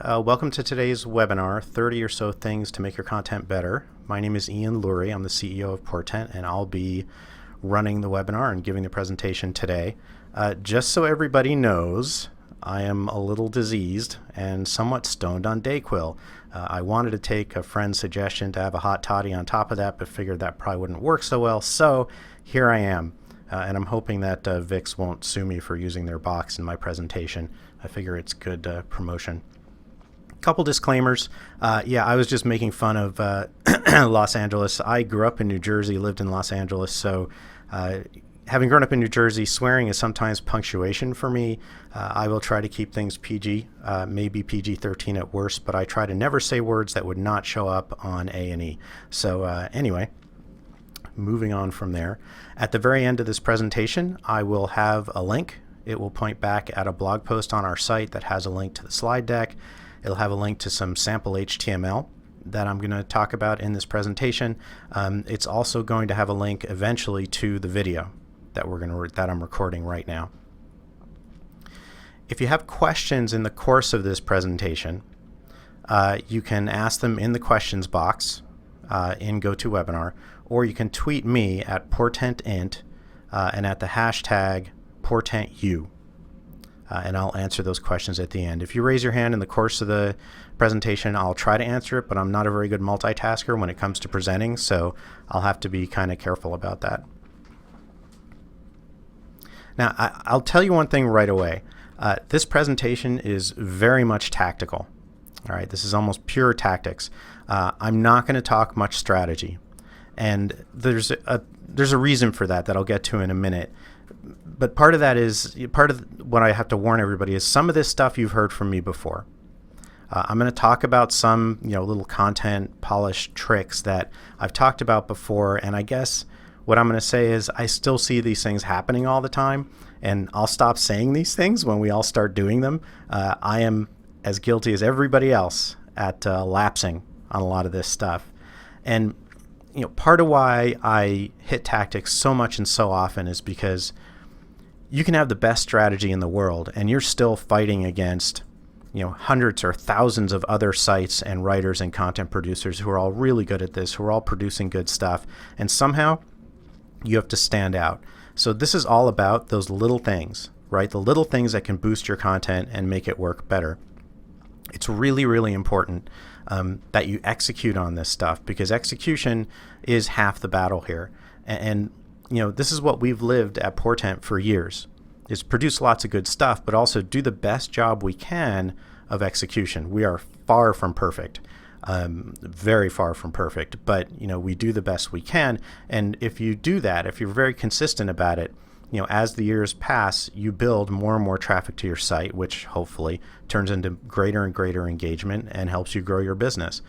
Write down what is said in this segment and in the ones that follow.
Welcome to today's webinar, 30 or so things to make your content better. My name is Ian Lurie. I'm the CEO of Portent, and I'll be running the webinar and giving the presentation today. Just so everybody knows, I am a little diseased and somewhat stoned on Dayquil. I wanted to take a friend's suggestion to have a hot toddy on top of that, but figured that probably wouldn't work so well, so here I am. And I'm hoping that Vicks won't sue me for using their box in my presentation. I figure it's good promotion. Couple disclaimers. I was just making fun of Los Angeles. I grew up in New Jersey, lived in Los Angeles, so having grown up in New Jersey, swearing is sometimes punctuation for me. I will try to keep things PG, maybe PG-13 at worst, but I try to never say words that would not show up on A&E. So anyway, moving on from there. At the very end of this presentation, I will have a link. It will point back at a blog post on our site that has a link to the slide deck. It'll have a link to some sample HTML that I'm going to talk about in this presentation. It's also going to have a link eventually to the video that I'm recording right now. If you have questions in the course of this presentation, you can ask them in the questions box in GoToWebinar, or you can tweet me at PortentInt and at the hashtag PortentU. And I'll answer those questions at the end. If you raise your hand in the course of the presentation, I'll try to answer it, but I'm not a very good multitasker when it comes to presenting, so I'll have to be kind of careful about that. Now, I'll tell you one thing right away. This presentation is very much tactical. All right, this is almost pure tactics. I'm not going to talk much strategy, and there's a reason for that I'll get to in a minute. But part of what I have to warn everybody is some of this stuff you've heard from me before. I'm going to talk about some little content polish tricks that I've talked about before, and I guess what I'm going to say is I still see these things happening all the time, and I'll stop saying these things when we all start doing them. I am as guilty as everybody else at lapsing on a lot of this stuff. And part of why I hit tactics so much and so often is because you can have the best strategy in the world and you're still fighting against hundreds or thousands of other sites and writers and content producers who are all really good at this, who are all producing good stuff, and somehow you have to stand out. So this is all about those little things, right? The little things that can boost your content and make it work better. It's really, really important that you execute on this stuff, because execution is half the battle here. And this is what we've lived at Portent for years, is produce lots of good stuff, but also do the best job we can of execution. We are far from perfect, very far from perfect, but we do the best we can. And if you do that, if you're very consistent about it, as the years pass, you build more and more traffic to your site, which hopefully turns into greater and greater engagement and helps you grow your business.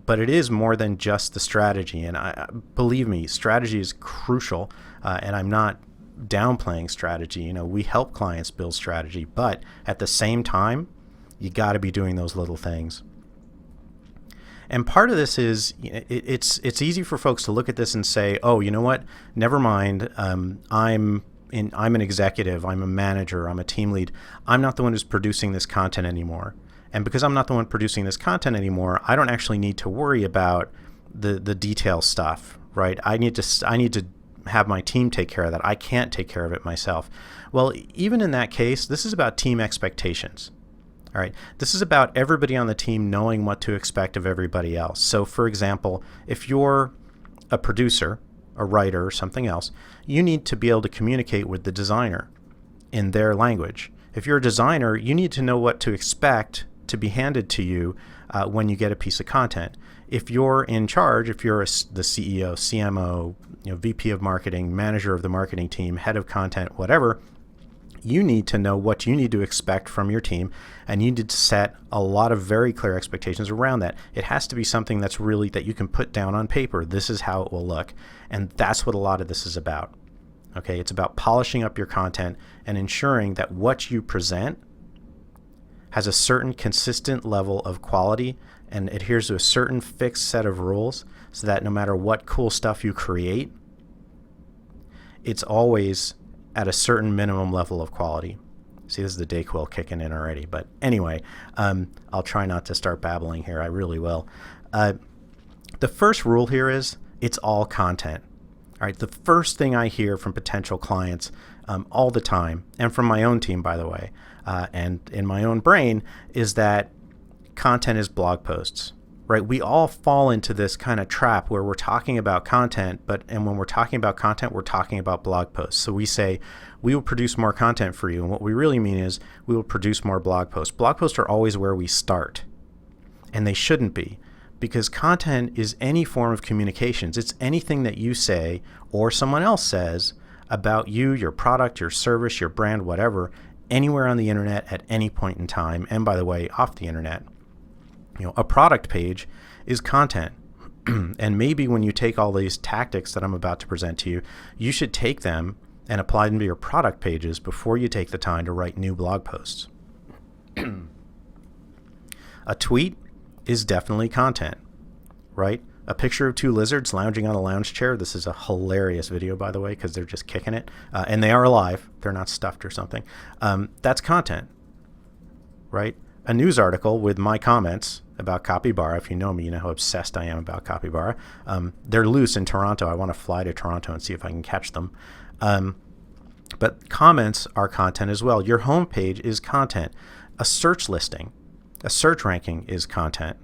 But it is more than just the strategy. And believe me, strategy is crucial. And I'm not downplaying strategy. We help clients build strategy. But at the same time, you got to be doing those little things. And part of this is it's easy for folks to look at this and say, oh, you know what? Never mind. I'm an executive, I'm a manager, I'm a team lead. I'm not the one who's producing this content anymore. And because I'm not the one producing this content anymore, I don't actually need to worry about the detail stuff, right? I need to have my team take care of that. I can't take care of it myself. Well, even in that case, this is about team expectations. All right. This is about everybody on the team knowing what to expect of everybody else. So for example, if you're a producer, a writer, or something else, you need to be able to communicate with the designer in their language. If you're a designer, you need to know what to expect to be handed to you when you get a piece of content. If you're in charge, if you're the CEO, CMO, VP of marketing, manager of the marketing team, head of content, whatever, you need to know what you need to expect from your team, and you need to set a lot of very clear expectations around that. It has to be something that's really that you can put down on paper. This is how it will look. And that's what a lot of this is about. Okay, it's about polishing up your content and ensuring that what you present has a certain consistent level of quality and adheres to a certain fixed set of rules, so that no matter what cool stuff you create, it's always at a certain minimum level of quality. See, this is the Dayquil kicking in already. But anyway, I'll try not to start babbling here. I really will. The first rule here is it's all content. All right. The first thing I hear from potential clients all the time, and from my own team, by the way, and in my own brain, is that content is blog posts. Right? We all fall into this kind of trap where we're talking about content, and when we're talking about content, we're talking about blog posts. So we say, we will produce more content for you. And what we really mean is we will produce more blog posts. Blog posts are always where we start, and they shouldn't be, because content is any form of communications. It's anything that you say or someone else says about you, your product, your service, your brand, whatever, anywhere on the internet at any point in time. And by the way, off the internet. A product page is content. And maybe when you take all these tactics that I'm about to present to you, you should take them and apply them to your product pages before you take the time to write new blog posts. A tweet is definitely content, right? A picture of two lizards lounging on a lounge chair. This is a hilarious video, by the way, because they're just kicking it. And they are alive. They're not stuffed or something. That's content, right? A news article with my comments about Capybara. If you know me, you know how obsessed I am about Capybara. They're loose in Toronto. I want to fly to Toronto and see if I can catch them. But comments are content as well. Your homepage is content. A search listing, a search ranking is content,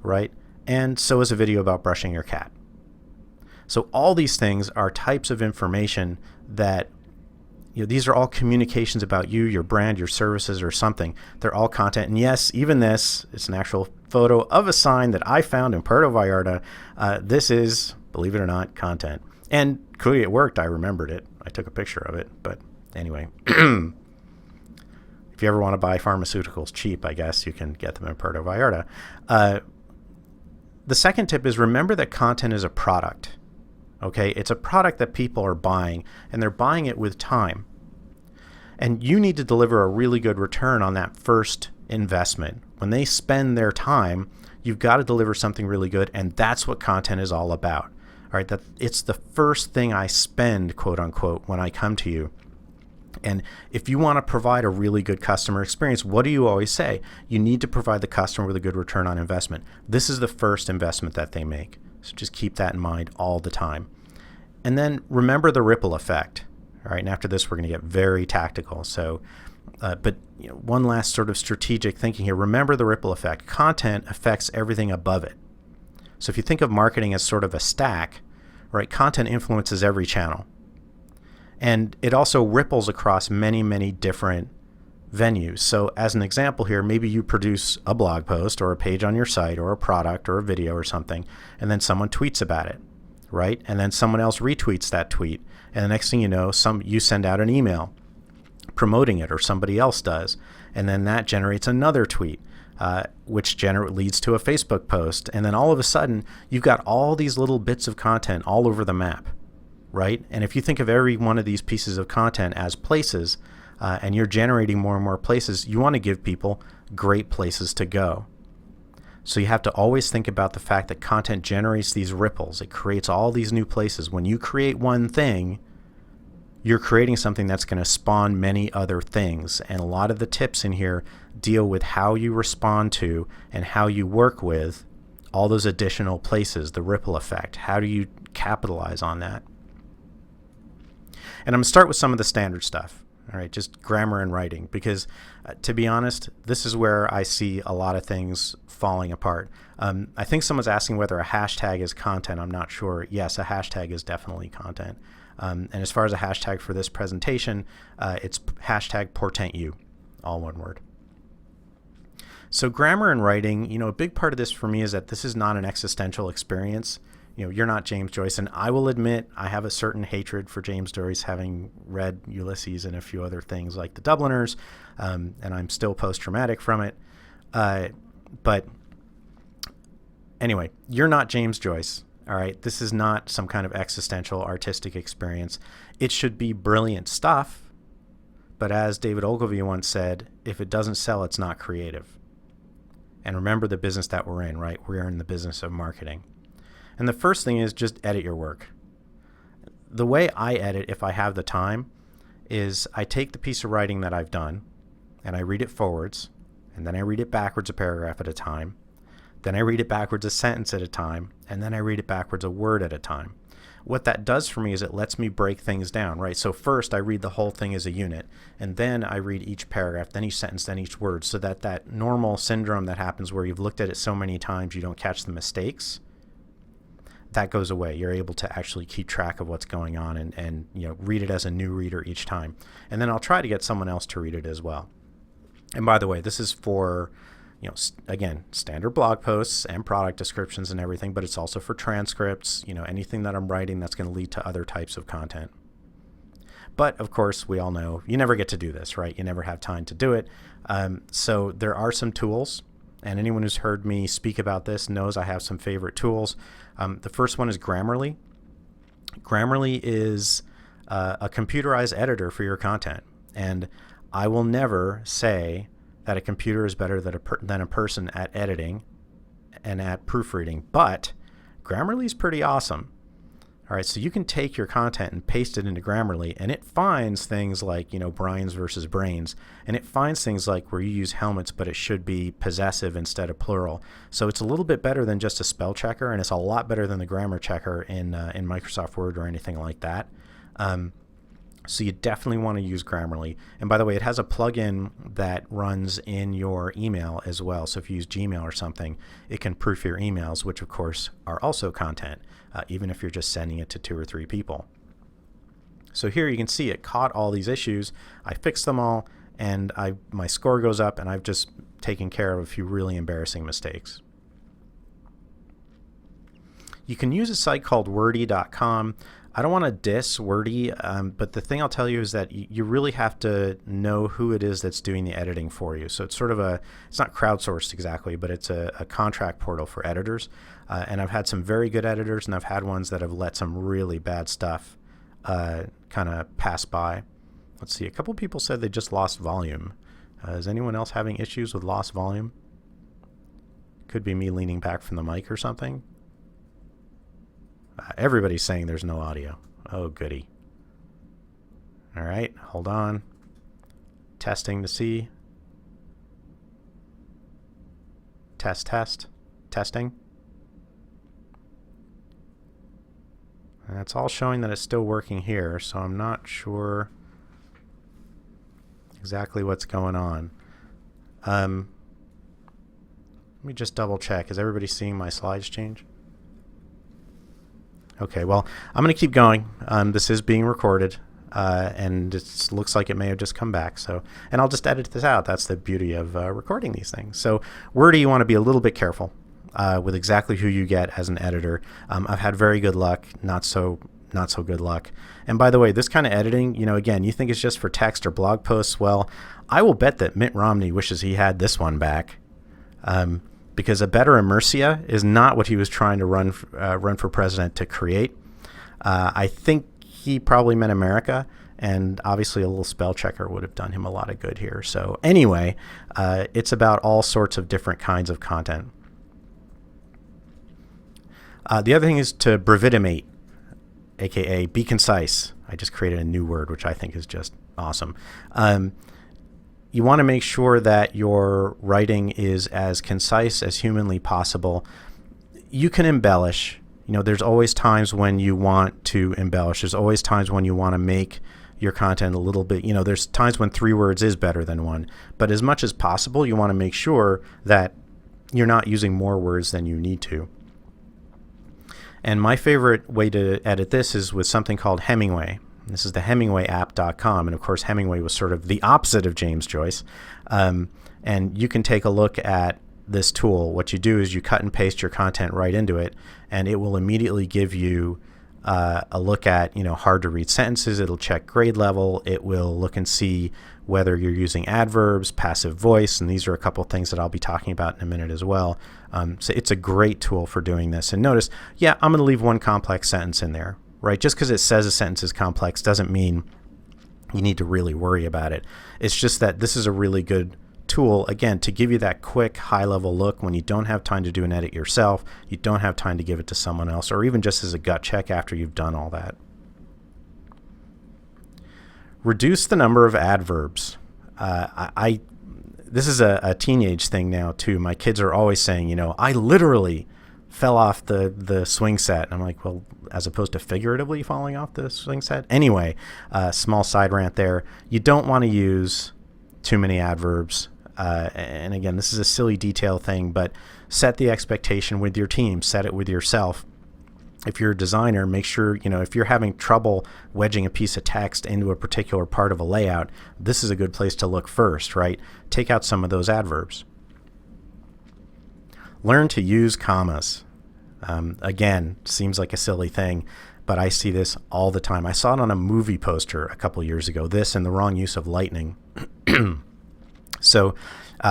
right? And so is a video about brushing your cat. So all these things are types of information that these are all communications about you, your brand, your services, or something. They're all content. And yes, even this, it's an actual photo of a sign that I found in Puerto Vallarta. This is, believe it or not, content. And clearly it worked. I remembered it. I took a picture of it. But anyway, if you ever want to buy pharmaceuticals cheap, I guess you can get them in Puerto Vallarta. The second tip is remember that content is a product. Okay, it's a product that people are buying, and they're buying it with time. And you need to deliver a really good return on that first investment. When they spend their time, you've got to deliver something really good, and that's what content is all about. All right, that it's the first thing I spend, quote unquote, when I come to you. And if you want to provide a really good customer experience, what do you always say? You need to provide the customer with a good return on investment. This is the first investment that they make. So just keep that in mind all the time. And then remember the ripple effect. All right, and after this, we're going to get very tactical. So, but one last sort of strategic thinking here. Remember the ripple effect. Content affects everything above it. So if you think of marketing as sort of a stack, right, content influences every channel. And it also ripples across many, many different venues. So as an example here, maybe you produce a blog post or a page on your site or a product or a video or something, and then someone tweets about it, right? And then someone else retweets that tweet. And the next thing you know, you send out an email promoting it, or somebody else does. And then that generates another tweet, which leads to a Facebook post. And then all of a sudden, you've got all these little bits of content all over the map, right? And if you think of every one of these pieces of content as places, and you're generating more and more places, you want to give people great places to go. So you have to always think about the fact that content generates these ripples. It creates all these new places. When you create one thing, you're creating something that's going to spawn many other things. And a lot of the tips in here deal with how you respond to and how you work with all those additional places, the ripple effect. How do you capitalize on that? And I'm going to start with some of the standard stuff. All right, just grammar and writing, because to be honest, this is where I see a lot of things falling apart. I think someone's asking whether a hashtag is content. I'm not sure. Yes, a hashtag is definitely content. And as far as a hashtag for this presentation, it's hashtag portent you, all one word. So grammar and writing, a big part of this for me is that this is not an existential experience. You're not James Joyce, and I will admit I have a certain hatred for James Joyce, having read Ulysses and a few other things like The Dubliners, and I'm still post-traumatic from it. But anyway, you're not James Joyce, all right? This is not some kind of existential artistic experience. It should be brilliant stuff, but as David Ogilvy once said, if it doesn't sell, it's not creative. And remember the business that we're in, right? We're in the business of marketing. And the first thing is just edit your work. The way I edit, if I have the time, is I take the piece of writing that I've done, and I read it forwards, and then I read it backwards a paragraph at a time, then I read it backwards a sentence at a time, and then I read it backwards a word at a time. What that does for me is it lets me break things down, right? So first I read the whole thing as a unit, and then I read each paragraph, then each sentence, then each word, so that that normal syndrome that happens where you've looked at it so many times you don't catch the mistakes, that goes away. You're able to actually keep track of what's going on and read it as a new reader each time. And then I'll try to get someone else to read it as well. And by the way, this is for again, standard blog posts and product descriptions and everything, but it's also for transcripts, anything that I'm writing that's going to lead to other types of content. But of course, we all know you never get to do this, right? You never have time to do it. So there are some tools, and anyone who's heard me speak about this knows I have some favorite tools. The first one is Grammarly. Grammarly is a computerized editor for your content, and I will never say that a computer is better than a person at editing and at proofreading, but Grammarly is pretty awesome. All right, so you can take your content and paste it into Grammarly, and it finds things like, Brian's versus brains, and it finds things like where you use helmets, but it should be possessive instead of plural. So it's a little bit better than just a spell checker, and it's a lot better than the grammar checker in Microsoft Word or anything like that. So you definitely want to use Grammarly. And by the way, it has a plugin that runs in your email as well. So if you use Gmail or something, it can proof your emails, which of course are also content, even if you're just sending it to 2 or 3 people. So here you can see it caught all these issues. I fixed them all, and my score goes up, and I've just taken care of a few really embarrassing mistakes. You can use a site called wordy.com. I don't want to diss Wordy, but the thing I'll tell you is that you really have to know who it is that's doing the editing for you. So it's sort of it's not crowdsourced exactly, but it's a contract portal for editors. And I've had some very good editors, and I've had ones that have let some really bad stuff kind of pass by. Let's see, a couple people said they just lost volume. Is anyone else having issues with lost volume? Could be me leaning back from the mic or something. Everybody's saying there's no audio. Oh, goody. All right, hold on. Testing to see. Testing. And it's all showing that it's still working here, so I'm not sure exactly what's going on. Let me just double check. Is everybody seeing my slides change? Okay, well, I'm going to keep going. This is being recorded, and it looks like it may have just come back. And I'll just edit this out. That's the beauty of recording these things. So Wordy, you want to be a little bit careful with exactly who you get as an editor. I've had very good luck, not so good luck. And by the way, this kind of editing, again, you think it's just for text or blog posts. Well, I will bet that Mitt Romney wishes he had this one back. Because a better immersia is not what he was trying to run for president to create. I think he probably meant America, and obviously a little spell checker would have done him a lot of good here. So anyway, it's about all sorts of different kinds of content. The other thing is to brevitimate, aka be concise. I just created a new word, which I think is just awesome. You want to make sure that your writing is as concise as humanly possible. You can embellish. There's always times when you want to embellish. There's always times when you want to make your content a little bit, there's times when 3 words is better than 1. But as much as possible, you want to make sure that you're not using more words than you need to. And my favorite way to edit this is with something called Hemingway. This is the HemingwayApp.com, and of course Hemingway was sort of the opposite of James Joyce. And you can take a look at this tool. What you do is you cut and paste your content right into it, and it will immediately give you a look at hard to read sentences. It'll check grade level. It will look and see whether you're using adverbs, passive voice, and these are a couple things that I'll be talking about in a minute as well. So it's a great tool for doing this. And notice, I'm going to leave one complex sentence in there. Right, just because it says a sentence is complex doesn't mean you need to really worry about it. It's just that this is a really good tool, again, to give you that quick, high-level look when you don't have time to do an edit yourself, you don't have time to give it to someone else, or even just as a gut check after you've done all that. Reduce the number of adverbs. I this is a teenage thing now too. My kids are always saying, you know, I literally fell off the swing set. And I'm like, well, as opposed to figuratively falling off the swing set. Anyway, small side rant there. You don't want to use too many adverbs. And again, this is a silly detail thing, but set the expectation with your team, set it with yourself. If you're a designer, make sure, you know, if you're having trouble wedging a piece of text into a particular part of a layout, this is a good place to look first, right? Take out some of those adverbs. Learn to use commas. Again, seems like a silly thing, but I see this all the time. I saw it on a movie poster a couple years ago, this and the wrong use of lightning. So,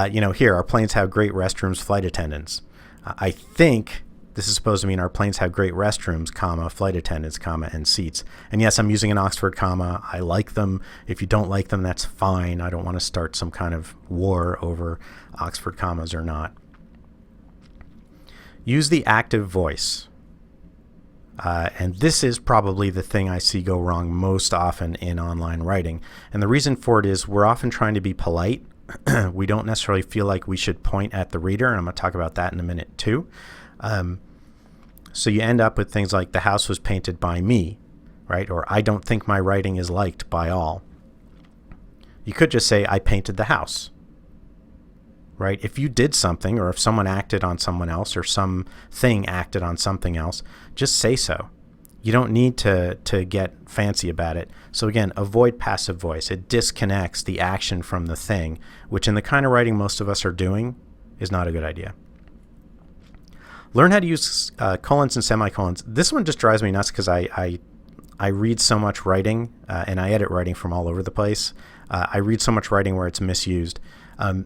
you know, here, our planes have great restrooms, flight attendants. I think this is supposed to mean our planes have great restrooms, comma, flight attendants, comma, and seats. And yes, I'm using an Oxford comma. I like them. If you don't like them, that's fine. I don't want to start some kind of war over Oxford commas or not. Use the active voice. And this is probably the thing I see go wrong most often in online writing. And the reason for it is we're often trying to be polite. We don't necessarily feel like we should point at the reader, and I'm going to talk about that in a minute too. So you end up with things like the house was painted by me, right? Or I don't think my writing is liked by all. You could just say I painted the house, right? If you did something, or if someone acted on someone else, or something acted on something else, just say so. You don't need to get fancy about it. So again, avoid passive voice. It disconnects the action from the thing, which in the kind of writing most of us are doing is not a good idea. Learn how to use colons and semicolons. This one just drives me nuts because I read so much writing and I edit writing from all over the place. I read so much writing where it's misused. You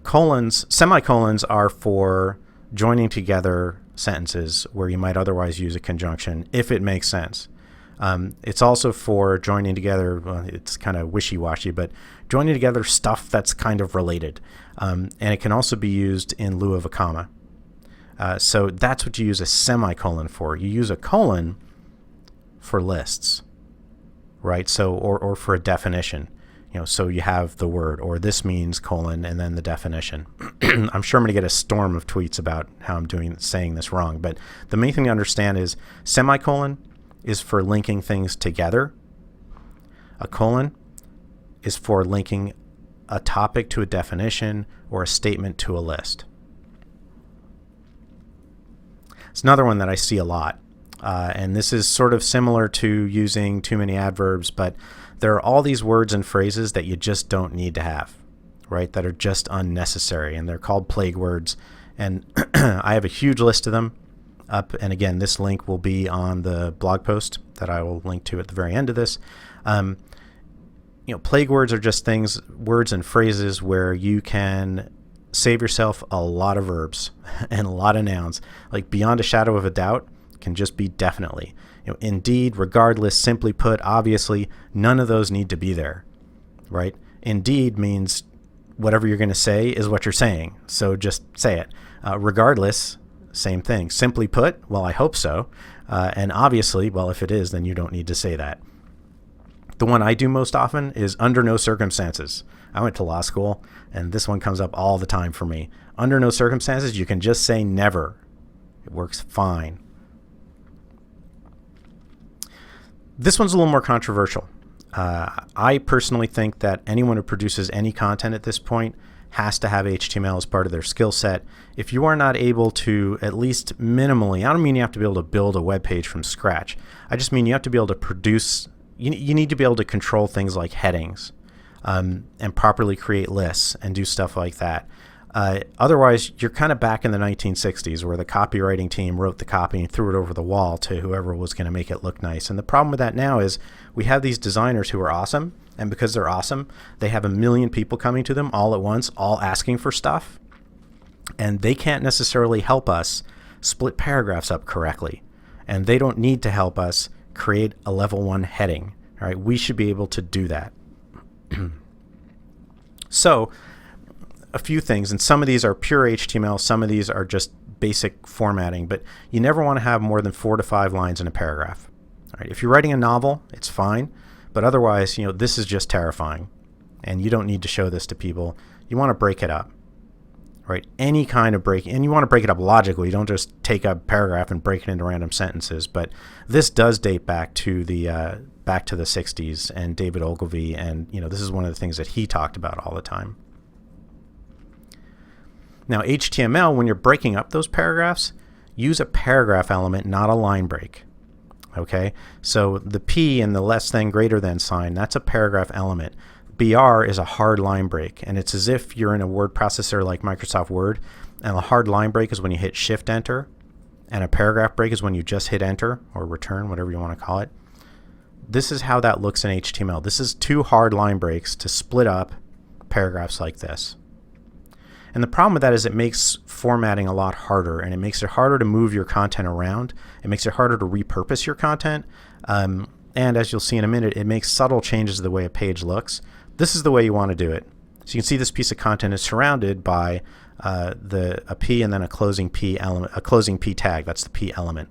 know, semicolons are for joining together sentences where you might otherwise use a conjunction if it makes sense. It's also for joining together, well, it's kind of wishy-washy, but joining together stuff that's kind of related. And it can also be used in lieu of a comma. So that's what you use a semicolon for. You use a colon for lists, right? So, or for a definition, you know, so you have the word, or this means colon, and then the definition. I'm sure I'm going to get a storm of tweets about how I'm saying this wrong, but the main thing to understand is semicolon is for linking things together. A colon is for linking a topic to a definition or a statement to a list. It's another one that I see a lot, and this is sort of similar to using too many adverbs, but there are all these words and phrases that you just don't need to have, right, that are just unnecessary, and they're called plague words, and I have a huge list of them up, and again, this link will be on the blog post that I will link to at the very end of this. You know, plague words are just things, words and phrases where you can save yourself a lot of verbs and a lot of nouns. Like beyond a shadow of a doubt can just be definitely. You know, indeed, regardless, simply put, obviously, none of those need to be there, right? Indeed means whatever you're going to say is what you're saying, so just say it. Regardless, same thing. Simply put, well, I hope so. And obviously, well, if it is, then you don't need to say that. The one I do most often is under no circumstances. I went to law school, and this one comes up all the time for me. Under no circumstances, you can just say never. It works fine. This one's a little more controversial. I personally think that anyone who produces any content at this point has to have HTML as part of their skill set. If you are not able to, at least minimally, I don't mean you have to be able to build a web page from scratch. I just mean you have to be able to produce, you need to be able to control things like headings. And properly create lists and do stuff like that. Otherwise, you're kind of back in the 1960s where the copywriting team wrote the copy and threw it over the wall to whoever was going to make it look nice. And the problem with that now is we have these designers who are awesome, and because they're awesome, they have a million people coming to them all at once, all asking for stuff, and they can't necessarily help us split paragraphs up correctly. And they don't need to help us create a level 1 heading. All right, we should be able to do that. So a few things, and some of these are pure HTML, some of these are just basic formatting, but you never want to have more than 4 to 5 lines in a paragraph. All right, if you're writing a novel, it's fine, but otherwise, you know, this is just terrifying. and you don't need to show this to people, you want to break it up, right? Any kind of break, and you want to break it up logically. You don't just take a paragraph and break it into random sentences. But this does date back to the 60s and David Ogilvy, and this is one of the things that he talked about all the time. Now, HTML, when you're breaking up those paragraphs, use a paragraph element, not a line break. Okay, so the P and the less than greater than sign, that's a paragraph element. BR is a hard line break, and it's as if you're in a word processor like Microsoft Word, and a hard line break is when you hit Shift Enter, and a paragraph break is when you just hit Enter or Return, whatever you want to call it. This is how that looks in HTML. This is two hard line breaks to split up paragraphs like this. And the problem with that is it makes formatting a lot harder, and it makes it harder to move your content around. It makes it harder to repurpose your content. And as you'll see in a minute, it makes subtle changes to the way a page looks. This is the way you want to do it. So you can see this piece of content is surrounded by a P and then a closing P element, a closing P tag. That's the P element.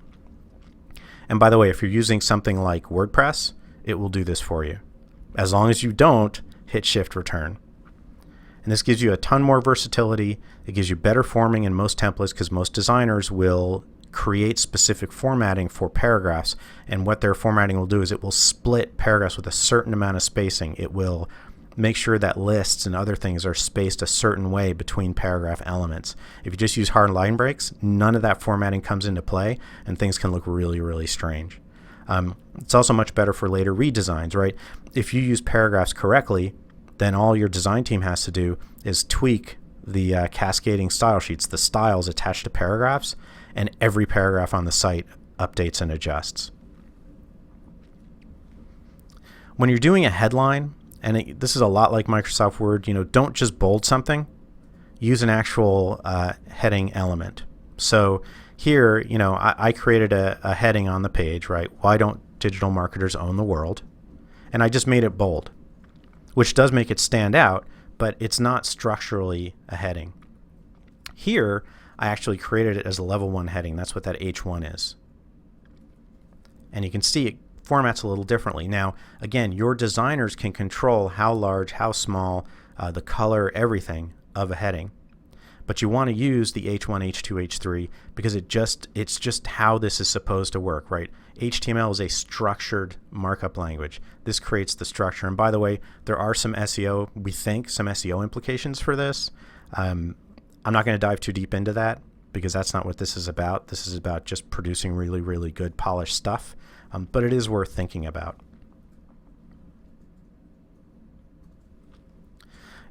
And by the way, if you're using something like WordPress, it will do this for you, as long as you don't hit Shift Return. And this gives you a ton more versatility. It gives you better forming in most templates, because most designers will create specific formatting for paragraphs. And what their formatting will do is it will split paragraphs with a certain amount of spacing. It will make sure that lists and other things are spaced a certain way between paragraph elements. If you just use hard line breaks, none of that formatting comes into play, and things can look really, really strange. It's also much better for later redesigns, right? If you use paragraphs correctly, then all your design team has to do is tweak the cascading style sheets, the styles attached to paragraphs, and every paragraph on the site updates and adjusts. When you're doing a headline, and this is a lot like Microsoft Word, don't just bold something, use an actual heading element. So here, I created a heading on the page, right? Why don't digital marketers own the world? And I just made it bold, which does make it stand out, but it's not structurally a heading. Here, I actually created it as a level 1 heading. That's what that H1 is. And you can see it formats a little differently. Now, again, your designers can control how large, how small, the color, everything of a heading. But you want to use the H1, H2, H3 because it's just how this is supposed to work, right? HTML is a structured markup language. This creates the structure. And by the way, there are some SEO, we think, some SEO implications for this. I'm not going to dive too deep into that because that's not what this is about. This is about just producing really, really good polished stuff. But it is worth thinking about.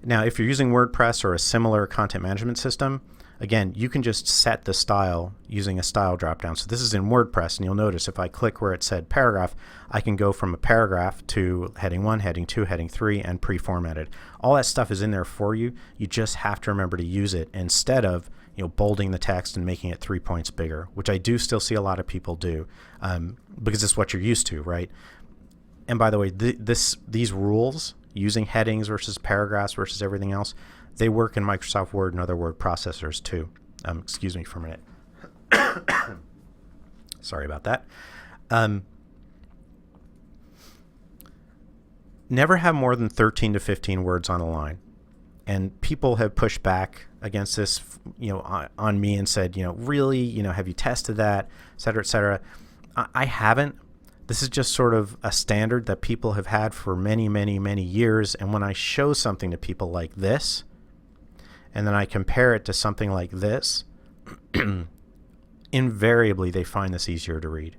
Now, if you're using WordPress or a similar content management system, again, you can just set the style using a style dropdown. So this is in WordPress, and you'll notice if I click where it said paragraph, I can go from a paragraph to heading 1, heading 2, heading 3, and pre-formatted. All that stuff is in there for you. You just have to remember to use it instead of bolding the text and making it 3 points bigger, which I do still see a lot of people do because it's what you're used to, right? And by the way, these rules, using headings versus paragraphs versus everything else, they work in Microsoft Word and other word processors too. Excuse me for a minute. Sorry about that. Never have more than 13 to 15 words on a line. And people have pushed back against this, on me and said, really, have you tested that, et cetera, et cetera. I haven't. This is just sort of a standard that people have had for many, many, many years. And when I show something to people like this, and then I compare it to something like this, invariably they find this easier to read.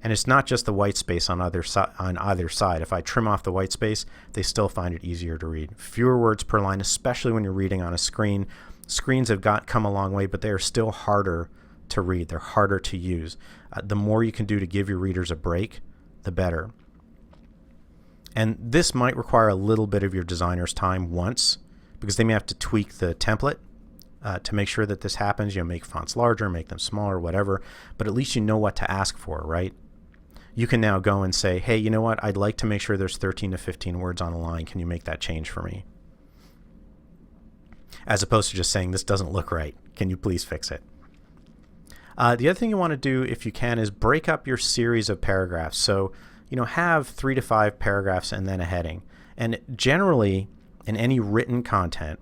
And it's not just the white space on either side. If I trim off the white space, they still find it easier to read. Fewer words per line, especially when you're reading on a screen. Screens have come a long way, but they are still harder to read. They're harder to use. The more you can do to give your readers a break, the better. And this might require a little bit of your designer's time once, because they may have to tweak the template to make sure that this happens. Make fonts larger, make them smaller, whatever. But at least you know what to ask for, right? You can now go and say, hey, you know what? I'd like to make sure there's 13 to 15 words on a line. Can you make that change for me? As opposed to just saying, this doesn't look right. Can you please fix it? The other thing you want to do, if you can, is break up your series of paragraphs. So, have 3 to 5 paragraphs and then a heading. And generally, in any written content,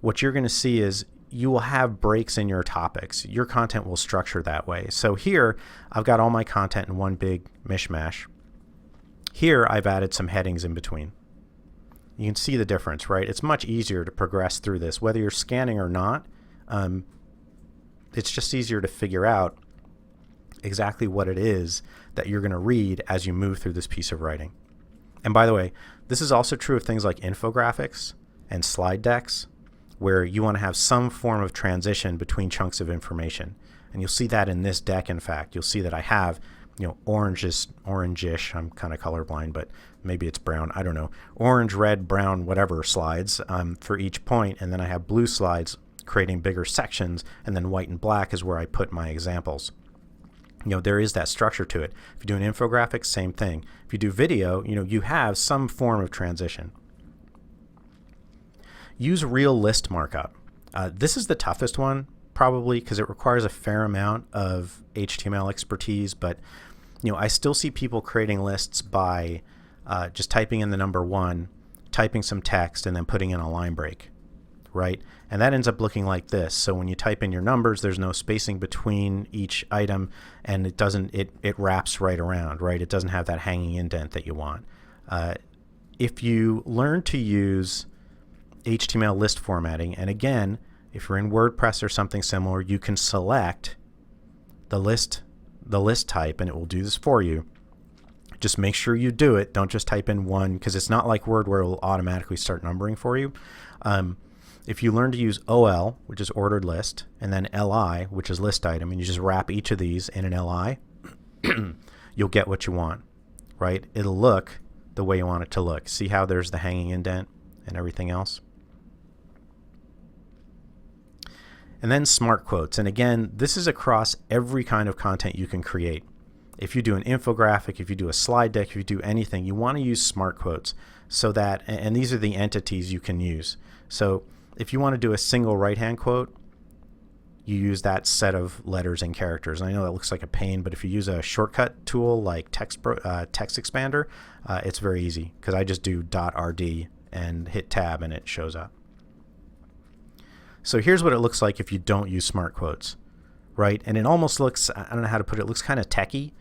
what you're going to see is you will have breaks in your topics. Your content will structure that way. So here, I've got all my content in one big mishmash. Here, I've added some headings in between. You can see the difference, right? It's much easier to progress through this. Whether you're scanning or not, it's just easier to figure out exactly what it is that you're going to read as you move through this piece of writing. And by the way, this is also true of things like infographics and slide decks, where you want to have some form of transition between chunks of information. And you'll see that in this deck, in fact. You'll see that I have, orangish, I'm kind of colorblind, but maybe it's brown, I don't know, orange, red, brown, whatever slides for each point, and then I have blue slides creating bigger sections, and then white and black is where I put my examples. There is that structure to it. If you do an infographic, same thing. If you do video, you have some form of transition. Use real list markup. This is the toughest one, probably, because it requires a fair amount of HTML expertise, but I still see people creating lists by just typing in the number 1, typing some text, and then putting in a line break, right? And that ends up looking like this. So when you type in your numbers, there's no spacing between each item, and it wraps right around, right? It doesn't have that hanging indent that you want. If you learn to use HTML list formatting, and again, if you're in WordPress or something similar, you can select the list type, and it will do this for you. Just make sure you do it. Don't just type in 1, because it's not like Word where it will automatically start numbering for you. If you learn to use OL, which is ordered list, and then LI, which is list item, and you just wrap each of these in an LI, you'll get what you want, right? It'll look the way you want it to look. See how there's the hanging indent and everything else? And then smart quotes. And again, this is across every kind of content you can create. If you do an infographic, if you do a slide deck, if you do anything, you want to use smart quotes so that, and these are the entities you can use. So if you want to do a single right-hand quote, you use that set of letters and characters. And I know that looks like a pain, but if you use a shortcut tool like Text Expander, it's very easy, because I just do .rd and hit tab and it shows up. So here's what it looks like if you don't use smart quotes, right? And it almost looks, I don't know how to put it, it looks kind of techy.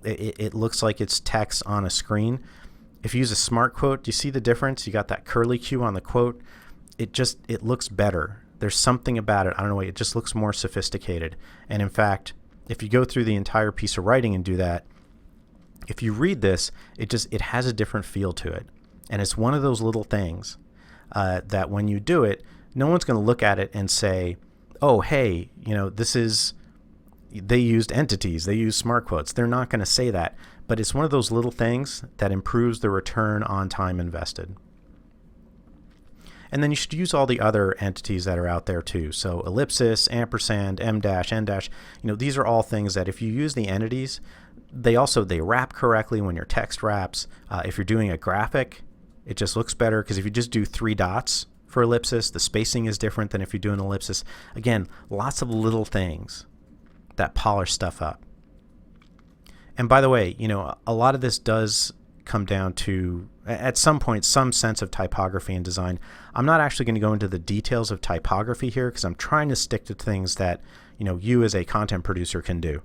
It looks like it's text on a screen. If you use a smart quote, do you see the difference? You got that curly Q on the quote. It looks better. There's something about it. I don't know. It just looks more sophisticated. And in fact, if you go through the entire piece of writing and do that, if you read this, it has a different feel to it. And it's one of those little things that when you do it, no one's going to look at it and say, oh, hey, they used entities, they used smart quotes. They're not going to say that. But it's one of those little things that improves the return on time invested. And then you should use all the other entities that are out there too. So ellipsis, ampersand, em dash, en dash, these are all things that if you use the entities, they wrap correctly when your text wraps. If you're doing a graphic, it just looks better, because if you just do 3 dots for ellipsis, the spacing is different than if you do an ellipsis. Again, lots of little things that polish stuff up. And by the way, a lot of this does come down to, at some point, some sense of typography and design. I'm not actually going to go into the details of typography here, because I'm trying to stick to things that you as a content producer can do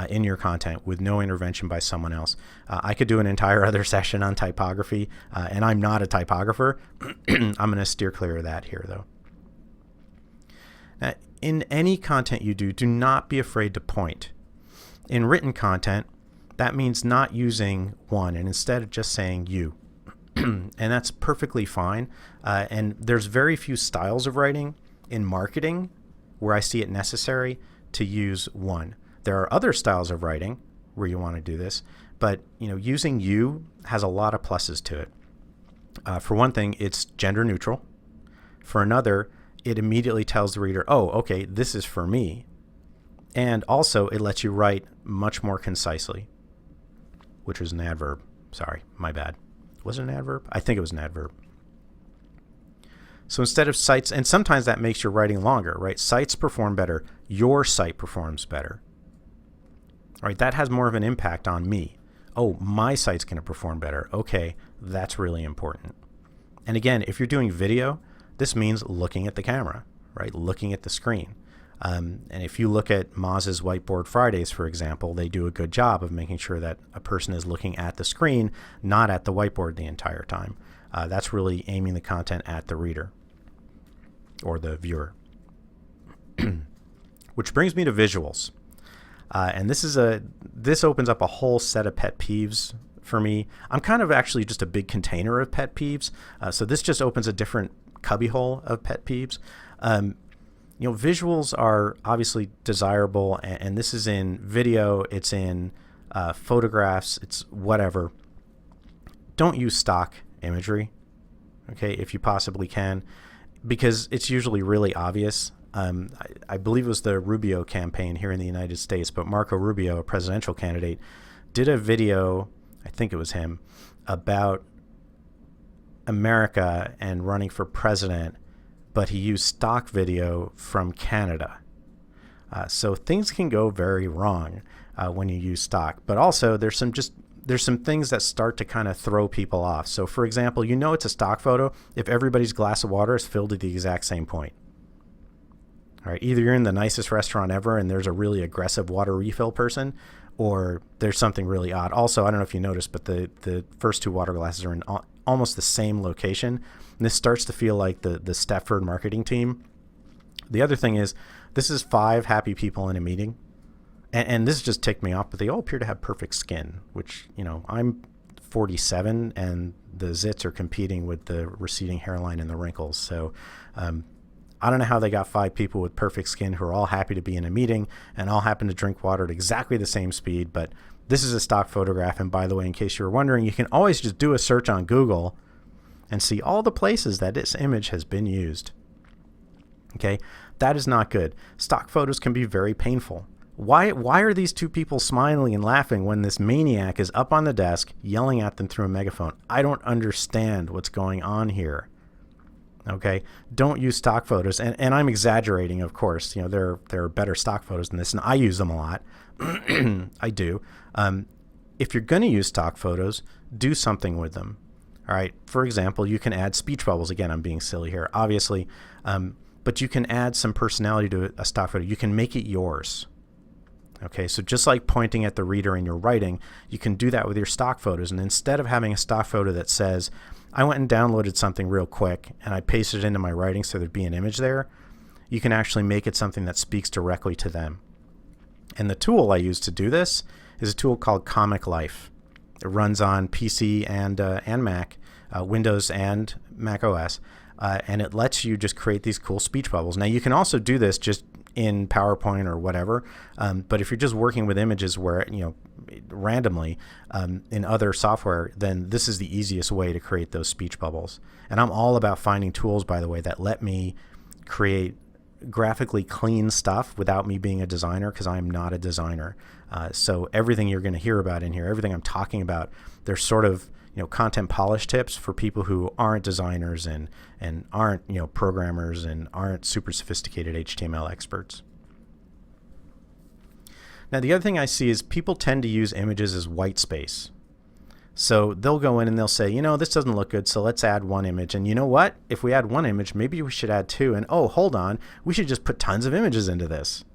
in your content with no intervention by someone else. I could do an entire other session on typography, and I'm not a typographer. I'm going to steer clear of that here, though. In any content you do not be afraid to point. In written content, that means not using 1 and instead of just saying you. And that's perfectly fine. And there's very few styles of writing in marketing where I see it necessary to use 1. There are other styles of writing where you want to do this, but using you has a lot of pluses to it. For one thing, it's gender neutral. For another, it immediately tells the reader, oh, okay, this is for me. And also, it lets you write much more concisely, which was an adverb. Sorry, my bad. Was it an adverb? I think it was an adverb. So instead of sites, and sometimes that makes your writing longer, right? Sites perform better. Your site performs better. Right? That has more of an impact on me. Oh, my site's going to perform better. Okay, that's really important. And again, if you're doing video, this means looking at the camera, right? Looking at the screen. And if you look at Moz's Whiteboard Fridays, for example, they do a good job of making sure that a person is looking at the screen, not at the whiteboard the entire time. That's really aiming the content at the reader or the viewer. Which brings me to visuals. And this opens up a whole set of pet peeves for me. I'm kind of actually just a big container of pet peeves. So this just opens a different cubbyhole of pet peeves. Visuals are obviously desirable, and this is in video, it's in photographs, it's whatever. Don't use stock imagery, okay, if you possibly can, because it's usually really obvious. I believe it was the Rubio campaign here in the United States, but Marco Rubio, a presidential candidate, did a video, I think it was him, about America and running for president, but he used stock video from Canada. So things can go very wrong when you use stock. But also there's some things that start to kind of throw people off. So for example, it's a stock photo if everybody's glass of water is filled at the exact same point. All right, either you're in the nicest restaurant ever and there's a really aggressive water refill person, or there's something really odd. Also, I don't know if you noticed, but the first two water glasses are in almost the same location. And this starts to feel like the Stepford marketing team. The other thing is, this is 5 happy people in a meeting. And this just ticked me off, but they all appear to have perfect skin, which, I'm 47 and the zits are competing with the receding hairline and the wrinkles. So I don't know how they got 5 people with perfect skin who are all happy to be in a meeting and all happen to drink water at exactly the same speed. But this is a stock photograph. And by the way, in case you were wondering, you can always just do a search on Google and see all the places that this image has been used. Okay, that is not good. Stock photos can be very painful. Why are these 2 people smiling and laughing when this maniac is up on the desk yelling at them through a megaphone? I don't understand what's going on here. Okay, don't use stock photos. And I'm exaggerating, of course. There are better stock photos than this, and I use them a lot. I do. If you're going to use stock photos, do something with them. All right. For example, you can add speech bubbles. Again, I'm being silly here, obviously. But you can add some personality to a stock photo. You can make it yours. Okay, so just like pointing at the reader in your writing, you can do that with your stock photos. And instead of having a stock photo that says, I went and downloaded something real quick and I pasted it into my writing so there'd be an image there, you can actually make it something that speaks directly to them. And the tool I use to do this is a tool called Comic Life. It runs on PC and Mac, Windows and Mac OS, and it lets you just create these cool speech bubbles. Now, you can also do this just in PowerPoint or whatever, but if you're just working with images where, randomly in other software, then this is the easiest way to create those speech bubbles. And I'm all about finding tools, by the way, that let me create graphically clean stuff without me being a designer, because I'm not a designer. So everything you're going to hear about in here, everything I'm talking about, they're sort of content polish tips for people who aren't designers and aren't programmers and aren't super sophisticated HTML experts. Now, the other thing I see is people tend to use images as white space. So they'll go in and they'll say, this doesn't look good, so let's add 1 image. And you know what? If we add 1 image, maybe we should add 2. And oh, hold on, we should just put tons of images into this.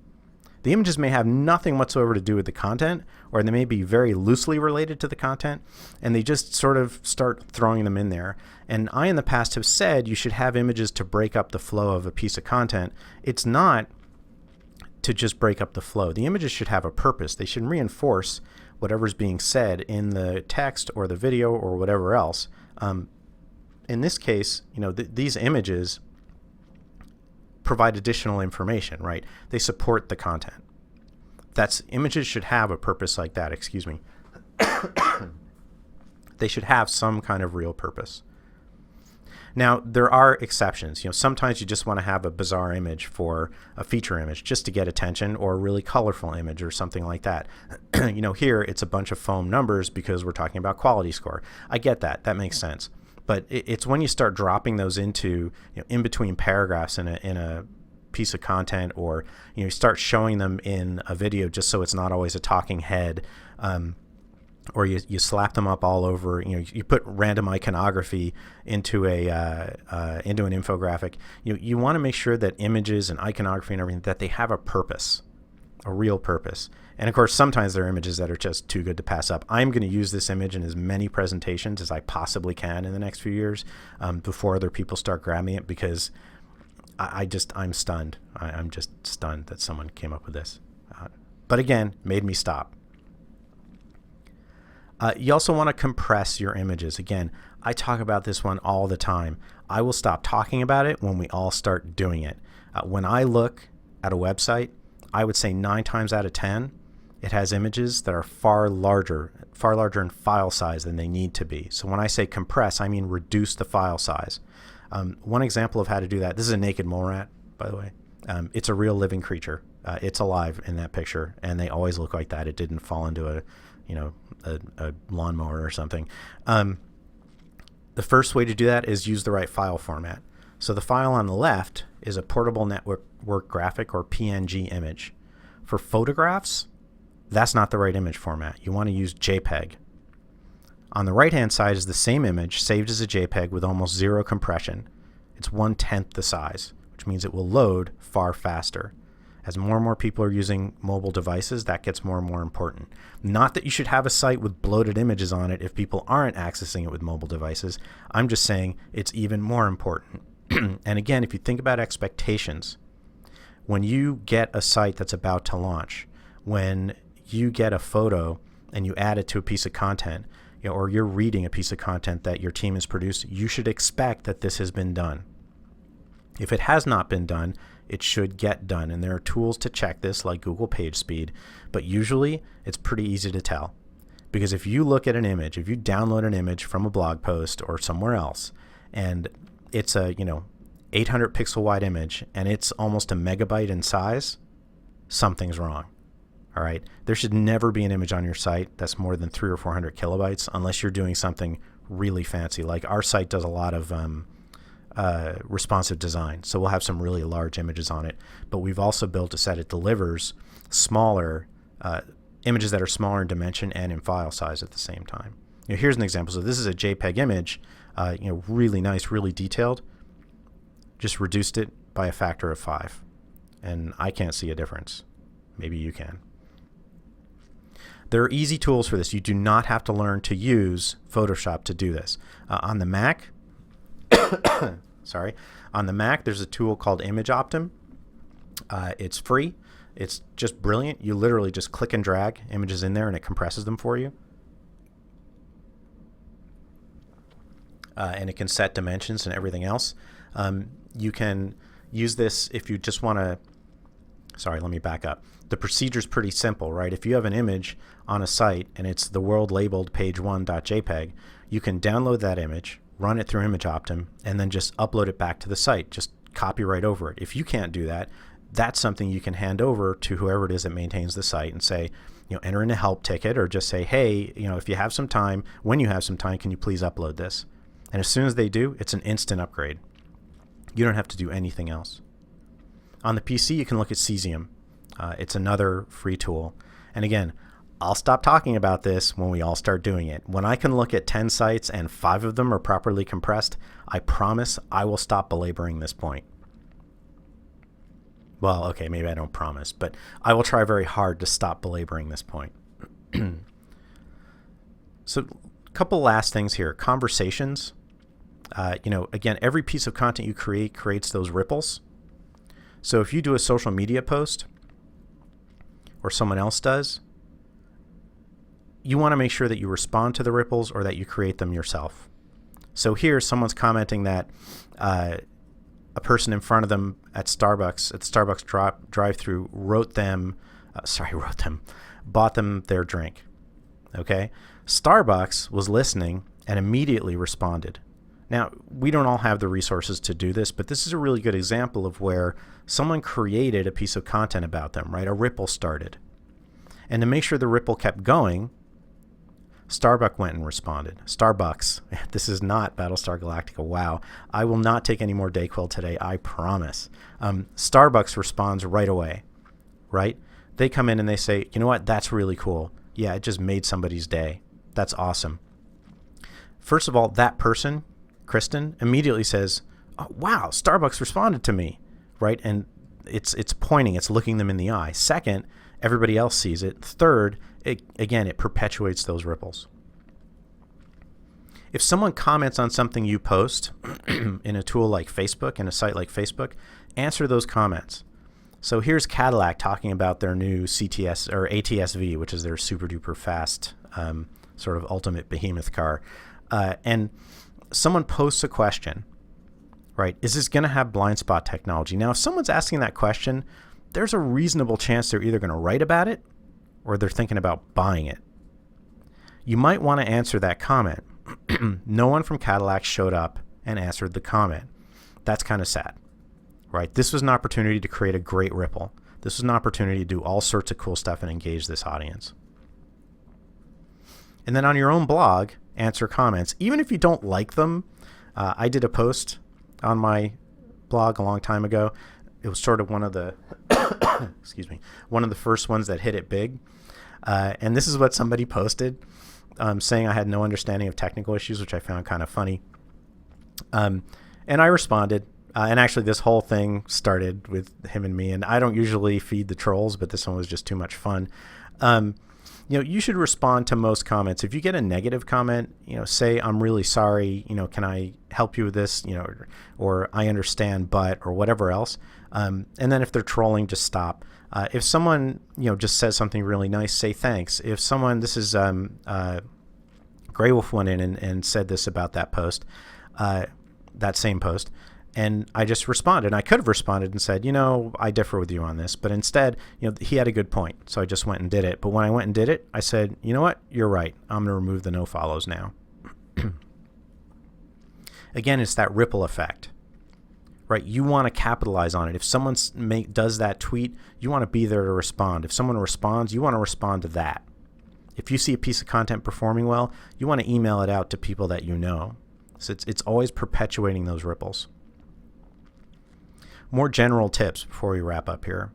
The images may have nothing whatsoever to do with the content, or they may be very loosely related to the content, and they just sort of start throwing them in there. And I, in the past, have said you should have images to break up the flow of a piece of content. It's not to just break up the flow. The images should have a purpose. They should reinforce whatever's being said in the text or the video or whatever else. In this case, these images provide additional information, right? They support the content. Images should have a purpose like that, excuse me. They should have some kind of real purpose. Now, there are exceptions. Sometimes you just want to have a bizarre image for a feature image just to get attention, or a really colorful image or something like that. Here it's a bunch of foam numbers because we're talking about quality score. I get that. That makes sense. But it's when you start dropping those into, in between paragraphs in a piece of content, or you start showing them in a video just so it's not always a talking head. or you slap them up all over. You put random iconography into into an infographic. You want to make sure that images and iconography and everything, that they have a purpose, a real purpose. And of course, sometimes there are images that are just too good to pass up. I'm going to use this image in as many presentations as I possibly can in the next few years, before other people start grabbing it, because I'm stunned. I'm just stunned that someone came up with this. But again, made me stop. You also want to compress your images. Again, I talk about this one all the time. I will stop talking about it when we all start doing it. When I look at a website, I would say 9 times out of 10, it has images that are far larger in file size than they need to be. So when I say compress, I mean reduce the file size. One example of how to do that, this is a naked mole rat, by the way. It's a real living creature. It's alive in that picture, and they always look like that. It didn't fall into a lawnmower or something. The first way to do that is use the right file format. So the file on the left is a portable network graphic, or PNG image. For photographs, that's not the right image format. You want to use JPEG. On the right-hand side is the same image saved as a JPEG with almost zero compression. It's 1/10 the size, which means it will load far faster. As more and more people are using mobile devices, that gets more and more important. Not that you should have a site with bloated images on it if people aren't accessing it with mobile devices. I'm just saying it's even more important. And again, if you think about expectations, when you get a site that's about to launch, when you get a photo and you add it to a piece of content, or you're reading a piece of content that your team has produced, you should expect that this has been done. If it has not been done, it should get done. And there are tools to check this, like Google PageSpeed, but usually it's pretty easy to tell. Because if you look at an image, if you download an image from a blog post or somewhere else, and it's a 800 pixel wide image and it's almost a megabyte in size, something's wrong. All right, there should never be an image on your site that's more than 300 or 400 kilobytes unless you're doing something really fancy. Like our site does a lot of responsive design, so we'll have some really large images on it. But we've also built a set that delivers smaller images that are smaller in dimension and in file size at the same time. Here's an example. So this is a JPEG image, really nice, really detailed. Just reduced it by a factor of 5, and I can't see a difference. Maybe you can. There are easy tools for this. You do not have to learn to use Photoshop to do this. On the Mac, on the Mac, there's a tool called Image Optim. It's free. It's just brilliant. You literally just click and drag images in there, and it compresses them for you. And it can set dimensions and everything else. You can use this if you just want to. Sorry, let me back up. The procedure is pretty simple, right? If you have an image on a site and it's the world labeled page1.jpg, you can download that image, run it through Image Optim, and then just upload it back to the site. Just copy right over it. If you can't do that, that's something you can hand over to whoever it is that maintains the site and say, enter in a help ticket, or just say, hey, if you have some time, when you have some time, can you please upload this? And as soon as they do, it's an instant upgrade. You don't have to do anything else. On the PC, you can look at Cesium. It's another free tool. And again, I'll stop talking about this when we all start doing it. When I can look at 10 sites and 5 of them are properly compressed, I promise I will stop belaboring this point. Well, okay, maybe I don't promise, but I will try very hard to stop belaboring this point. So a couple last things here. Conversations. Again, every piece of content you create creates those ripples. So if you do a social media post, or someone else does, you want to make sure that you respond to the ripples or that you create them yourself. So here someone's commenting that a person in front of them at the Starbucks drive-through bought them their drink. Okay? Starbucks was listening and immediately responded. Now, we don't all have the resources to do this, but this is a really good example of where someone created a piece of content about them, right? A ripple started. And to make sure the ripple kept going, Starbucks went and responded. Starbucks. This is not Battlestar Galactica. Wow. I will not take any more Dayquil today, I promise. Starbucks responds right away, right? They come in and they say, you know what? That's really cool. Yeah, it just made somebody's day. That's awesome. First of all, that person, Kristen, immediately says, oh, wow, Starbucks responded to me, right? And it's pointing, it's looking them in the eye. Second, everybody else sees it. Third, it perpetuates those ripples. If someone comments on something you post in a tool like Facebook, in a site like Facebook, answer those comments. So here's Cadillac talking about their new CTS or ATS-V, which is their super duper fast sort of ultimate behemoth car. And someone posts a question, right? Is this going to have blind spot technology? Now, if someone's asking that question, there's a reasonable chance they're either going to write about it or they're thinking about buying it. You might want to answer that comment. No one from Cadillac showed up and answered the comment. That's kind of sad, right? This was an opportunity to create a great ripple. This was an opportunity to do all sorts of cool stuff and engage this audience. And then on your own blog, answer comments. Even if you don't like them, I did a post on my blog a long time ago. It was sort of one of the, excuse me, one of the first ones that hit it big. And this is what somebody posted, saying I had no understanding of technical issues, which I found kind of funny. And I responded. And actually, this whole thing started with him and me. And I don't usually feed the trolls, but this one was just too much fun. You should respond to most comments. If you get a negative comment, say, I'm really sorry, can I help you with this, or I understand, but, or whatever else. And then if they're trolling, just stop. If someone, just says something really nice, say thanks. If someone, this is, Grey Wolf went in and said this about that post, that same post. And I just responded. I could have responded and said, I differ with you on this. But instead, he had a good point. So I just went and did it. But when I went and did it, I said, you know what? You're right. I'm going to remove the no follows now. Again, it's that ripple effect, right? You want to capitalize on it. If someone does that tweet, you want to be there to respond. If someone responds, you want to respond to that. If you see a piece of content performing well, you want to email it out to people that you know. So it's always perpetuating those ripples. More general tips before we wrap up here.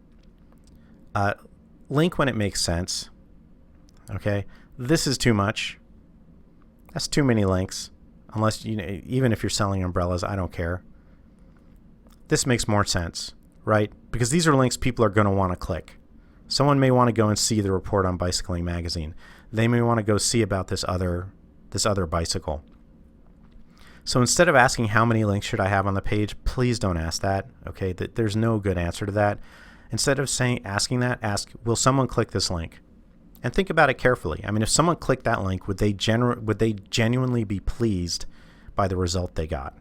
Link when it makes sense. Okay, this is too much. That's too many links. Unless, even if you're selling umbrellas, I don't care. This makes more sense, right? Because these are links people are going to want to click. Someone may want to go and see the report on Bicycling Magazine. They may want to go see about this other bicycle. So instead of asking how many links should I have on the page, please don't ask that. Okay, there's no good answer to that. Instead of asking that, ask, will someone click this link? And think about it carefully. I mean, if someone clicked that link, would they genuinely be pleased by the result they got?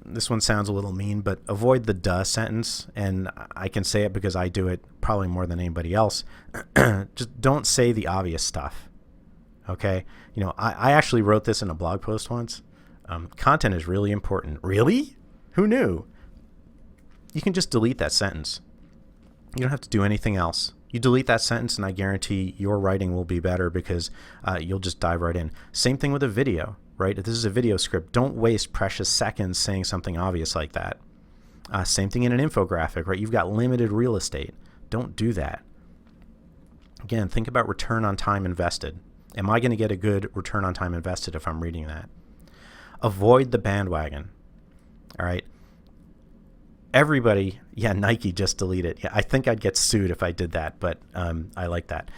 This one sounds a little mean, but avoid the duh sentence. And I can say it because I do it probably more than anybody else. Just don't say the obvious stuff. Okay, I actually wrote this in a blog post once. Content is really important. Really? Who knew? You can just delete that sentence. You don't have to do anything else. You delete that sentence and I guarantee your writing will be better because you'll just dive right in. Same thing with a video, right? If this is a video script, don't waste precious seconds saying something obvious like that. Same thing in an infographic, right? You've got limited real estate. Don't do that. Again, think about return on time invested. Am I going to get a good return on time invested if I'm reading that? Avoid the bandwagon. All right. Everybody, Nike just deleted. Yeah, I think I'd get sued if I did that, but I like that.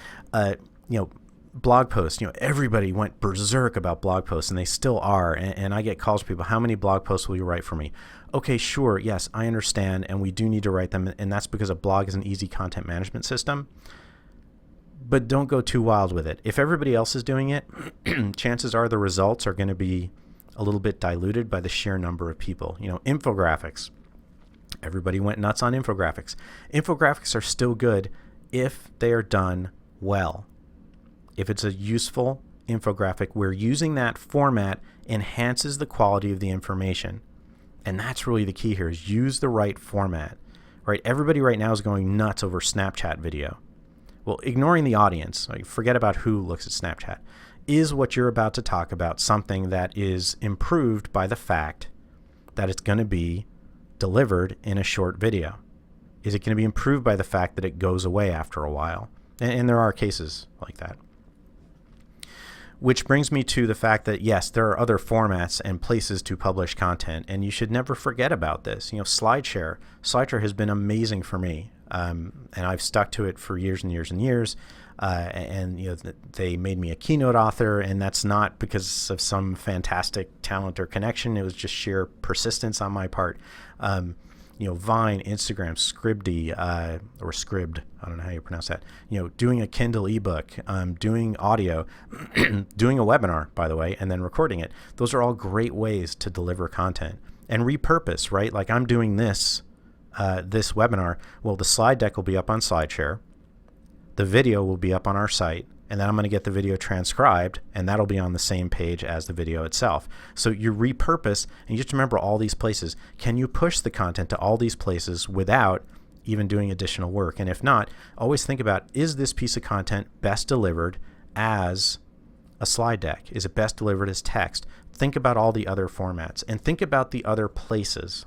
Blog posts, everybody went berserk about blog posts and they still are. And I get calls from people, how many blog posts will you write for me? Okay, sure. Yes, I understand. And we do need to write them. And that's because a blog is an easy content management system. But don't go too wild with it. If everybody else is doing it, chances are the results are going to be a little bit diluted by the sheer number of people. Infographics. Everybody went nuts on infographics. Infographics are still good if they are done well. If it's a useful infographic where using that format enhances the quality of the information. And that's really the key here, is use the right format. Right? Everybody right now is going nuts over Snapchat video. Well, ignoring the audience, forget about who looks at Snapchat. Is what you're about to talk about something that is improved by the fact that it's going to be delivered in a short video? Is it going to be improved by the fact that it goes away after a while? And there are cases like that. Which brings me to the fact that, yes, there are other formats and places to publish content, and you should never forget about this. SlideShare. SlideShare has been amazing for me, and I've stuck to it for years and years and years. And they made me a keynote author, and that's not because of some fantastic talent or connection. It was just sheer persistence on my part. Vine, Instagram, Scribd, or Scribd, I don't know how you pronounce that, doing a Kindle ebook, doing audio, doing a webinar, by the way, and then recording it. Those are all great ways to deliver content and repurpose, right? Like I'm doing this webinar. Well, the slide deck will be up on SlideShare. The video will be up on our site, and then I'm going to get the video transcribed, and that'll be on the same page as the video itself. So you repurpose, and you just remember all these places. Can you push the content to all these places without even doing additional work? And if not, always think about, is this piece of content best delivered as a slide deck? Is it best delivered as text? Think about all the other formats, and think about the other places.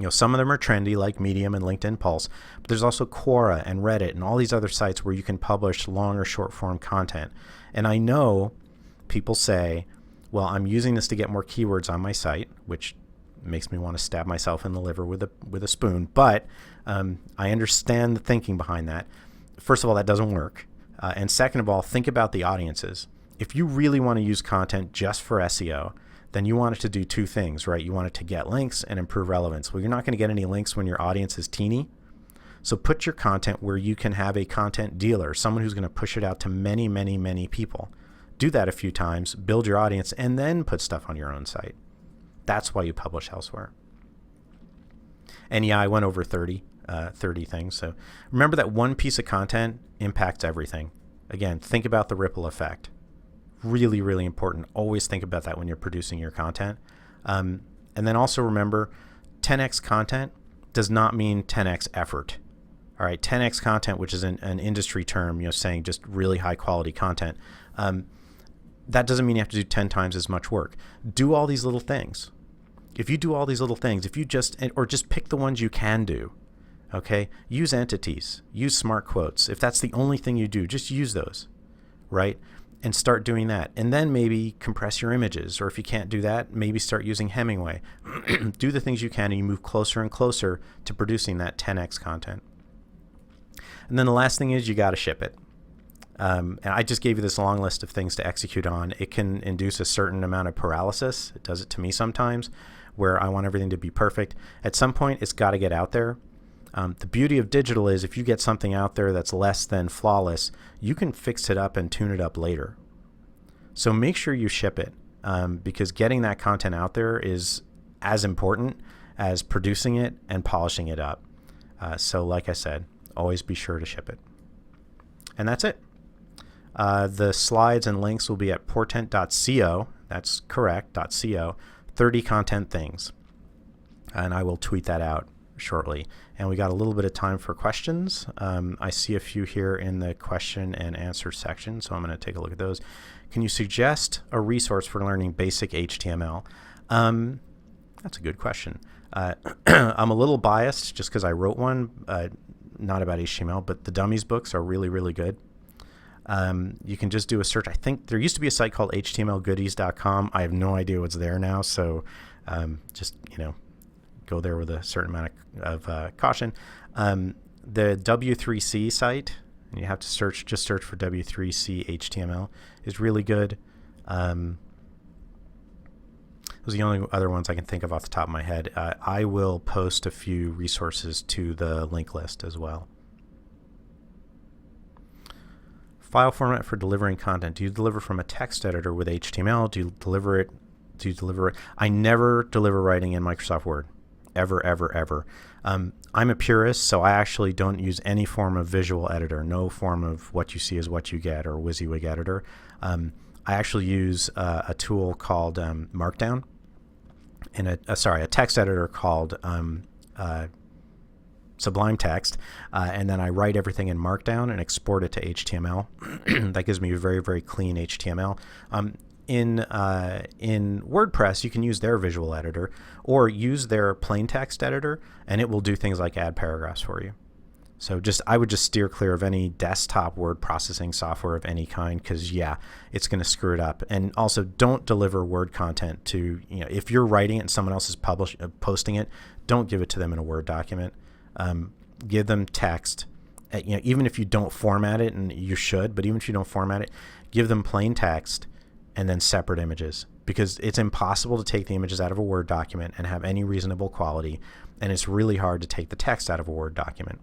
Some of them are trendy, like Medium and LinkedIn Pulse, but there's also Quora and Reddit and all these other sites where you can publish long or short form content. And I know people say, well, I'm using this to get more keywords on my site, which makes me want to stab myself in the liver with a spoon. But I understand the thinking behind that. First of all, that doesn't work. And second of all, think about the audiences. If you really want to use content just for SEO, then you want it to do two things, right? You want it to get links and improve relevance. Well, you're not going to get any links when your audience is teeny. So put your content where you can have a content dealer, someone who's going to push it out to many, many, many people. Do that a few times, build your audience, and then put stuff on your own site. That's why you publish elsewhere. And yeah, I went over 30 things. So remember that one piece of content impacts everything. Again, think about the ripple effect. Really, really important. Always think about that when you're producing your content. And then also remember, 10x content does not mean 10x effort. All right, 10x content, which is an industry term, saying just really high quality content. That doesn't mean you have to do 10 times as much work. Do all these little things. If you do all these little things, if you just pick the ones you can do, okay? Use entities, use smart quotes. If that's the only thing you do, just use those, right? And start doing that. And then maybe compress your images. Or if you can't do that, maybe start using Hemingway. Do the things you can, and you move closer and closer to producing that 10x content. And then the last thing is you got to ship it. And I just gave you this long list of things to execute on. It can induce a certain amount of paralysis. It does it to me sometimes, where I want everything to be perfect. At some point, it's got to get out there. The beauty of digital is if you get something out there that's less than flawless, you can fix it up and tune it up later. So make sure you ship it, because getting that content out there is as important as producing it and polishing it up. So like I said, always be sure to ship it. And that's it. The slides and links will be at portent.co. That's correct, .co. 30 content things. And I will tweet that out shortly. And we got a little bit of time for questions. I see a few here in the question and answer section, so I'm going to take a look at those. Can you suggest a resource for learning basic HTML? That's a good question. I'm a little biased just because I wrote one, not about HTML, but the Dummies books are really, really good. You can just do a search. I think there used to be a site called htmlgoodies.com. I have no idea what's there now, so just, go there with a certain amount of caution. The W3C site, and you have to search for W3C HTML, is really good. Those are the only other ones I can think of off the top of my head. I will post a few resources to the link list as well. File format for delivering content. Do you deliver from a text editor with HTML? Do you deliver it? I never deliver writing in Microsoft Word. Ever, ever, ever. I'm a purist, so I actually don't use any form of visual editor, no form of what you see is what you get or WYSIWYG editor. I actually use a tool called Markdown, and a text editor called Sublime Text, and then I write everything in Markdown and export it to HTML. That gives me a very, very clean HTML. In WordPress, you can use their visual editor or use their plain text editor, and it will do things like add paragraphs for you. So I would just steer clear of any desktop word processing software of any kind, because it's going to screw it up. And also, don't deliver Word content to, if you're writing it and someone else is posting it, don't give it to them in a Word document. Give them text. Even if you don't format it, and you should, but even if you don't format it, give them plain text and then separate images, because it's impossible to take the images out of a Word document and have any reasonable quality, and it's really hard to take the text out of a Word document.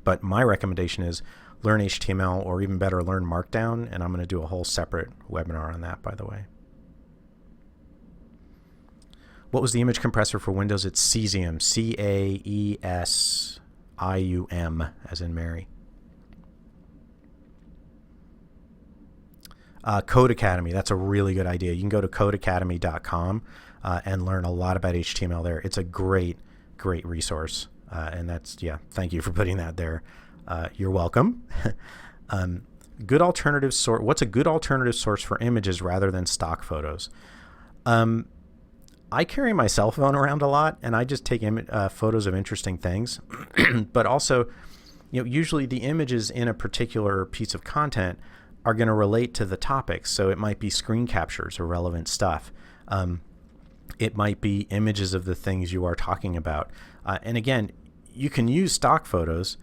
But my recommendation is learn HTML, or even better, learn Markdown, and I'm going to do a whole separate webinar on that, by the way. What was the image compressor for Windows? It's Caesium, C-A-E-S-I-U-M, as in Mary. Code Academy, that's a really good idea. You can go to codeacademy.com and learn a lot about HTML there. It's a great resource. And that's, thank you for putting that there. You're welcome. Good alternative source. What's a good alternative source for images rather than stock photos? I carry my cell phone around a lot, and I just take photos of interesting things. But also, usually the images in a particular piece of content are going to relate to the topic. So it might be screen captures or relevant stuff. It might be images of the things you are talking about. And again, you can use stock photos,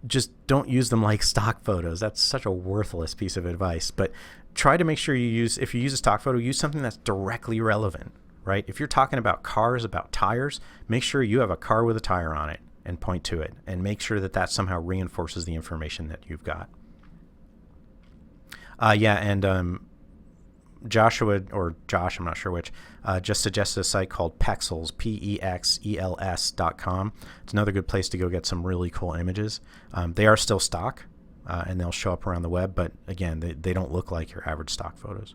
just don't use them like stock photos. That's such a worthless piece of advice. But try to make sure if you use a stock photo, use something that's directly relevant, right? If you're talking about cars, about tires, make sure you have a car with a tire on it and point to it, and make sure that somehow reinforces the information that you've got. Josh, I'm not sure which, just suggested a site called Pexels, Pexels.com. It's another good place to go get some really cool images. They are still stock, and they'll show up around the web, but again, they don't look like your average stock photos.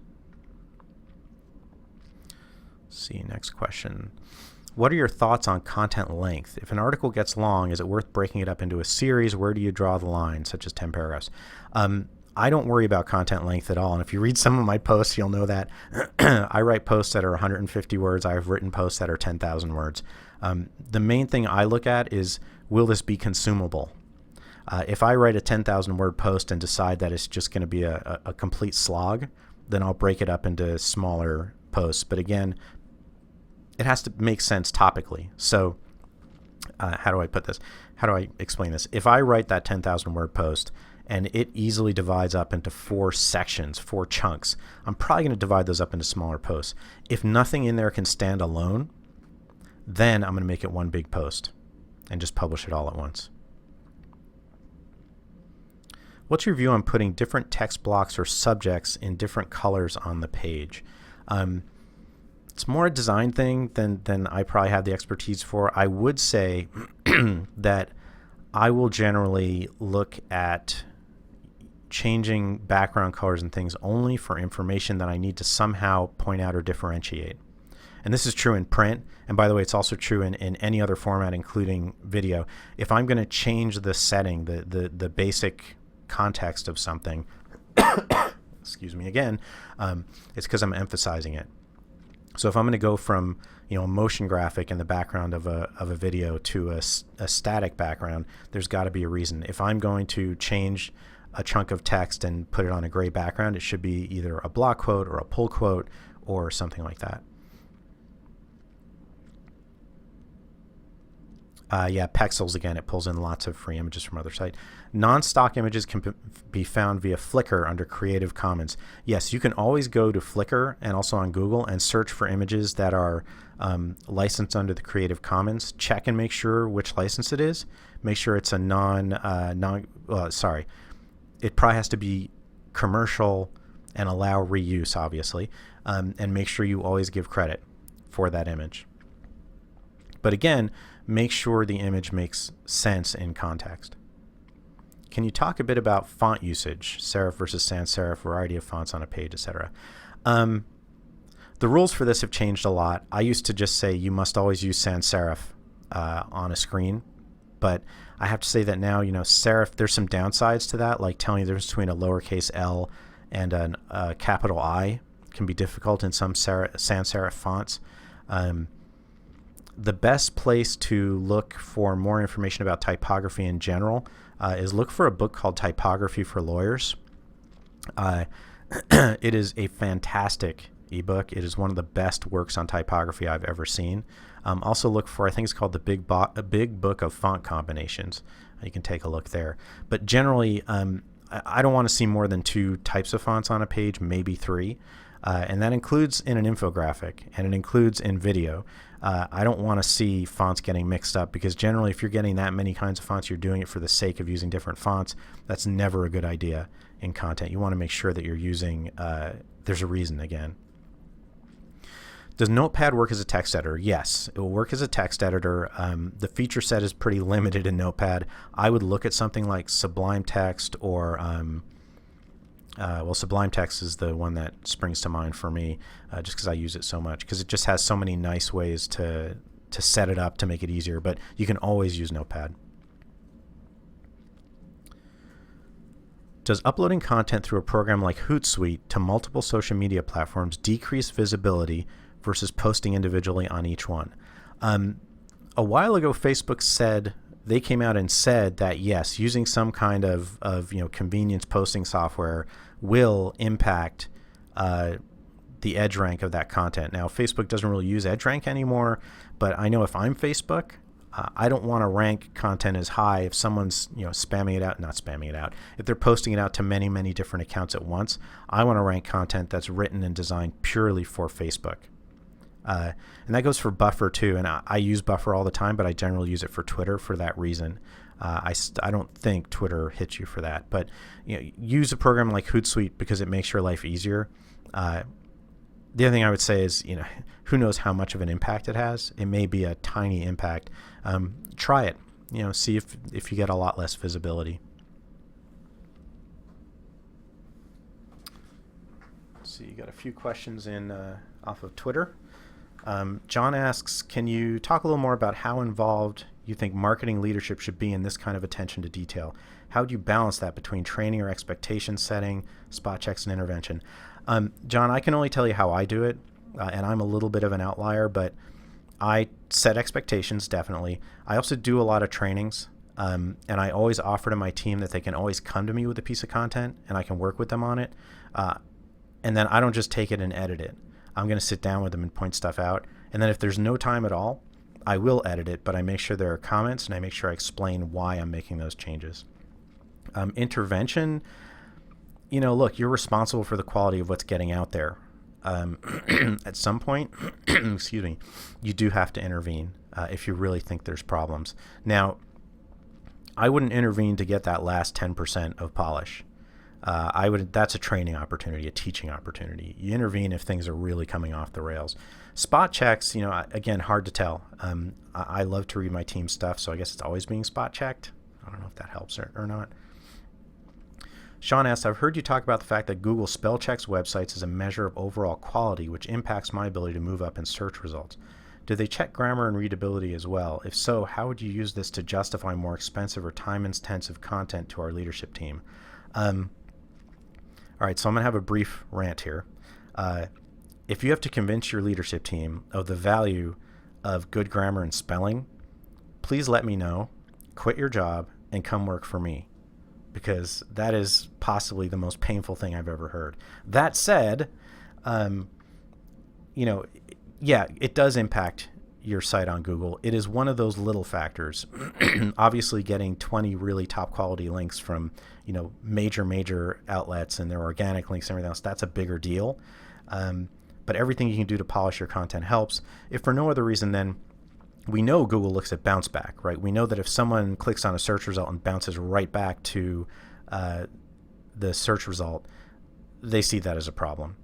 Let's see, next question. What are your thoughts on content length? If an article gets long, is it worth breaking it up into a series? Where do you draw the line, such as 10 paragraphs? I don't worry about content length at all. And if you read some of my posts, you'll know that I write posts that are 150 words. I've written posts that are 10,000 words. The main thing I look at is, will this be consumable? If I write a 10,000 word post and decide that it's just going to be a complete slog, then I'll break it up into smaller posts. But again, it has to make sense topically. So how do I put this? How do I explain this? If I write that 10,000 word post and it easily divides up into 4 sections, 4 chunks, I'm probably going to divide those up into smaller posts. If nothing in there can stand alone, then I'm going to make it one big post and just publish it all at once. What's your view on putting different text blocks or subjects in different colors on the page? It's more a design thing than I probably have the expertise for. I would say that I will generally look at changing background colors and things only for information that I need to somehow point out or differentiate. And this is true in print. And by the way, it's also true in any other format, including video. If I'm going to change the setting, the basic context of something, excuse me again, it's because I'm emphasizing it. So if I'm going to go from a motion graphic in the background of a video to a static background, there's got to be a reason. If I'm going to change a chunk of text and put it on a gray background, it should be either a block quote or a pull quote or something like that. Pexels, again, it pulls in lots of free images from other sites. Non-stock images can be found via Flickr under Creative Commons. Yes, you can always go to Flickr and also on Google and search for images that are licensed under the Creative Commons. Check and make sure which license it is. Make sure it's a it probably has to be commercial and allow reuse, obviously, and make sure you always give credit for that image. But again, make sure the image makes sense in context. Can you talk a bit about font usage, serif versus sans serif, variety of fonts on a page, etc.? The rules for this have changed a lot. I used to just say you must always use sans serif on a screen, but I have to say that now, serif, there's some downsides to that, like telling you the difference between a lowercase l and a capital I can be difficult in some sans serif fonts. The best place to look for more information about typography in general is look for a book called Typography for Lawyers. It is a fantastic ebook. It is one of the best works on typography I've ever seen. Also look for, I think it's called the Big Book of Font Combinations. You can take a look there. But generally, I don't want to see more than 2 types of fonts on a page, maybe 3. And that includes in an infographic, and it includes in video. I don't want to see fonts getting mixed up, because generally if you're getting that many kinds of fonts, you're doing it for the sake of using different fonts. That's never a good idea in content. You want to make sure that you're using, there's a reason again. Does Notepad work as a text editor? Yes, it will work as a text editor. The feature set is pretty limited in Notepad. I would look at something like Sublime Text or well, Sublime Text is the one that springs to mind for me, just because I use it so much, because it just has so many nice ways to set it up to make it easier, but you can always use Notepad. Does uploading content through a program like Hootsuite to multiple social media platforms decrease visibility versus posting individually on each one? A while ago, Facebook said, they came out and said that yes, using some kind of convenience posting software will impact the edge rank of that content. Now, Facebook doesn't really use edge rank anymore, but I know if I'm Facebook, I don't want to rank content as high if someone's spamming it out, not spamming it out. If they're posting it out to many, many different accounts at once, I want to rank content that's written and designed purely for Facebook. And that goes for Buffer too. And I use Buffer all the time, but I generally use it for Twitter for that reason. I don't think Twitter hits you for that, but use a program like Hootsuite because it makes your life easier. The other thing I would say is, who knows how much of an impact it has? It may be a tiny impact. Try it. See if you get a lot less visibility. Let's see, you got a few questions in off of Twitter. John asks, can you talk a little more about how involved you think marketing leadership should be in this kind of attention to detail? How do you balance that between training or expectation setting, spot checks, and intervention? John, I can only tell you how I do it, and I'm a little bit of an outlier, but I set expectations, definitely. I also do a lot of trainings, and I always offer to my team that they can always come to me with a piece of content, and I can work with them on it. And then I don't just take it and edit it. I'm going to sit down with them and point stuff out. And then if there's no time at all, I will edit it, but I make sure there are comments and I make sure I explain why I'm making those changes. Intervention, look, you're responsible for the quality of what's getting out there. At some point, excuse me, you do have to intervene if you really think there's problems. Now, I wouldn't intervene to get that last 10% of polish. That's a training opportunity, a teaching opportunity. You intervene if things are really coming off the rails. Spot checks, again, hard to tell. I love to read my team's stuff, so I guess it's always being spot checked. I don't know if that helps or not. Sean asks, I've heard you talk about the fact that Google spell checks websites as a measure of overall quality, which impacts my ability to move up in search results. Do they check grammar and readability as well? If so, how would you use this to justify more expensive or time-intensive content to our leadership team? All right, so I'm going to have a brief rant here. If you have to convince your leadership team of the value of good grammar and spelling, please let me know, quit your job, and come work for me, because that is possibly the most painful thing I've ever heard. That said, yeah, it does impact your site on Google. It is one of those little factors. Obviously, getting 20 really top quality links from major outlets and their organic links and everything else, that's a bigger deal. But everything you can do to polish your content helps. If for no other reason, then we know Google looks at bounce back, right? We know that if someone clicks on a search result and bounces right back to the search result, they see that as a problem.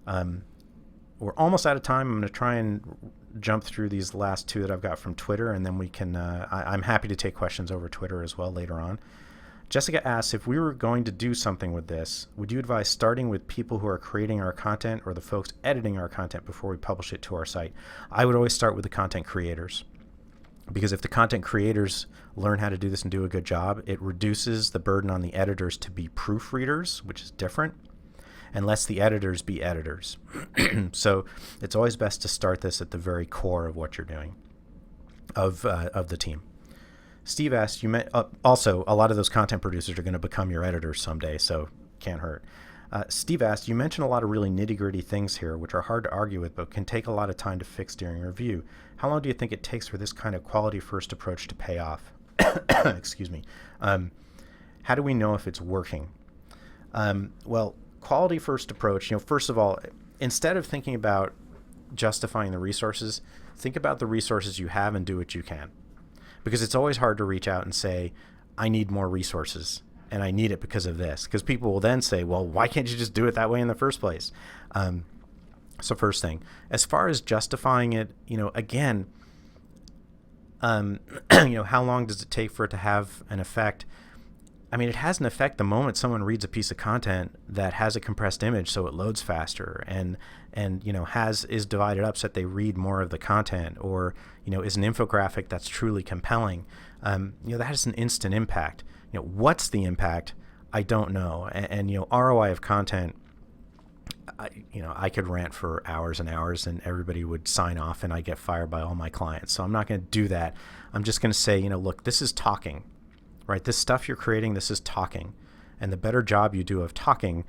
We're almost out of time. I'm going to try and jump through these last 2 that I've got from Twitter, and then we can, I'm happy to take questions over Twitter as well later on. Jessica asks, if we were going to do something with this, would you advise starting with people who are creating our content or the folks editing our content before we publish it to our site? I would always start with the content creators, because if the content creators learn how to do this and do a good job, it reduces the burden on the editors to be proofreaders, which is different. and lets the editors be editors. So it's always best to start this at the very core of what you're doing, of the team. Steve asked, also, a lot of those content producers are going to become your editors someday, so can't hurt. Steve asked, you mentioned a lot of really nitty-gritty things here, which are hard to argue with, but can take a lot of time to fix during review. How long do you think it takes for this kind of quality-first approach to pay off? Excuse me. How do we know if it's working? Well, quality-first approach, first of all, instead of thinking about justifying the resources, think about the resources you have and do what you can. Because it's always hard to reach out and say, I need more resources. And I need it because of this. Because people will then say, well, why can't you just do it that way in the first place? So first thing, as far as justifying it, again, how long does it take for it to have an effect? I mean, it has an effect the moment someone reads a piece of content that has a compressed image, so it loads faster and is divided up so that they read more of the content, or is an infographic that's truly compelling. That has an instant impact. What's the impact? I don't know. And ROI of content, I could rant for hours and hours and everybody would sign off and I get fired by all my clients. So I'm not going to do that. I'm just going to say, look, this is talking, right? This stuff you're creating, this is talking. And the better job you do of talking,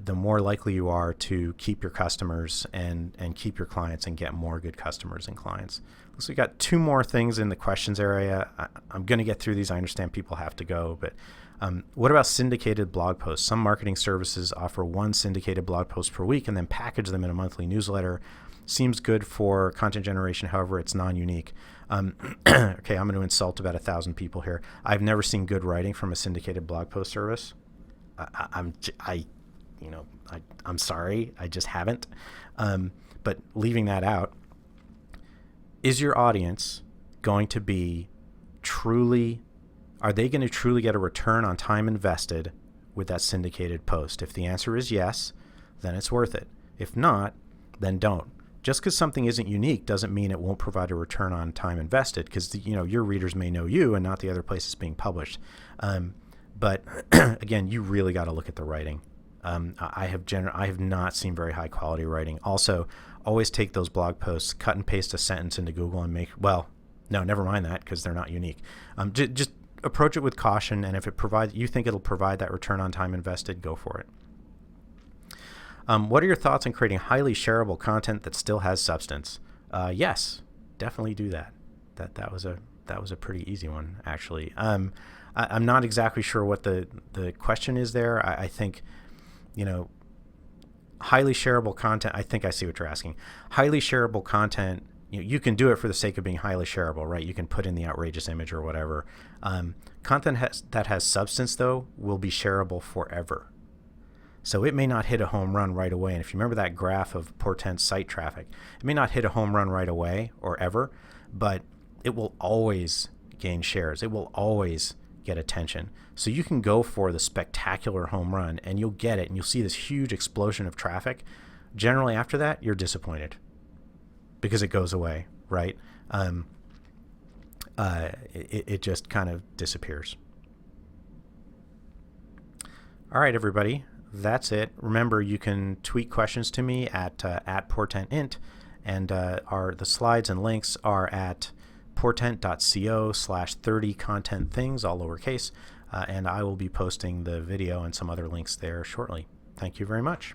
the more likely you are to keep your customers and keep your clients and get more good customers and clients. So we got 2 more things in the questions area. I'm going to get through these. I understand people have to go, but what about syndicated blog posts? Some marketing services offer 1 syndicated blog post per week and then package them in a monthly newsletter. Seems good for content generation. However, it's non-unique. Okay, I'm going to insult about 1,000 people here. I've never seen good writing from a syndicated blog post service. I'm sorry, I just haven't. But leaving that out, is your audience going to be are they going to truly get a return on time invested with that syndicated post? If the answer is yes, then it's worth it. If not, then don't. Just because something isn't unique doesn't mean it won't provide a return on time invested, because your readers may know you and not the other place it's being published. But again, you really got to look at the writing. I have not seen very high quality writing. Also, always take those blog posts, cut and paste a sentence into Google and no, never mind that, because they're not unique. Just approach it with caution, and if you think it'll provide that return on time invested, go for it. What are your thoughts on creating highly shareable content that still has substance? Yes, definitely do that. That was a pretty easy one, actually. I'm not exactly sure what the question is there. I think, highly shareable content, I think I see what you're asking. Highly shareable content, you can do it for the sake of being highly shareable, right? You can put in the outrageous image or whatever. Content that has substance, though, will be shareable forever. So it may not hit a home run right away. And if you remember that graph of Portent's site traffic, it may not hit a home run right away or ever, but it will always gain shares. It will always get attention. So you can go for the spectacular home run and you'll get it, and you'll see this huge explosion of traffic. Generally after that, you're disappointed because it goes away, right? It just kind of disappears. All right, everybody, that's it. Remember, you can tweet questions to me at @portentint, and the slides and links are at portent.co/30contentthings, all lowercase, and I will be posting the video and some other links there shortly. Thank you very much.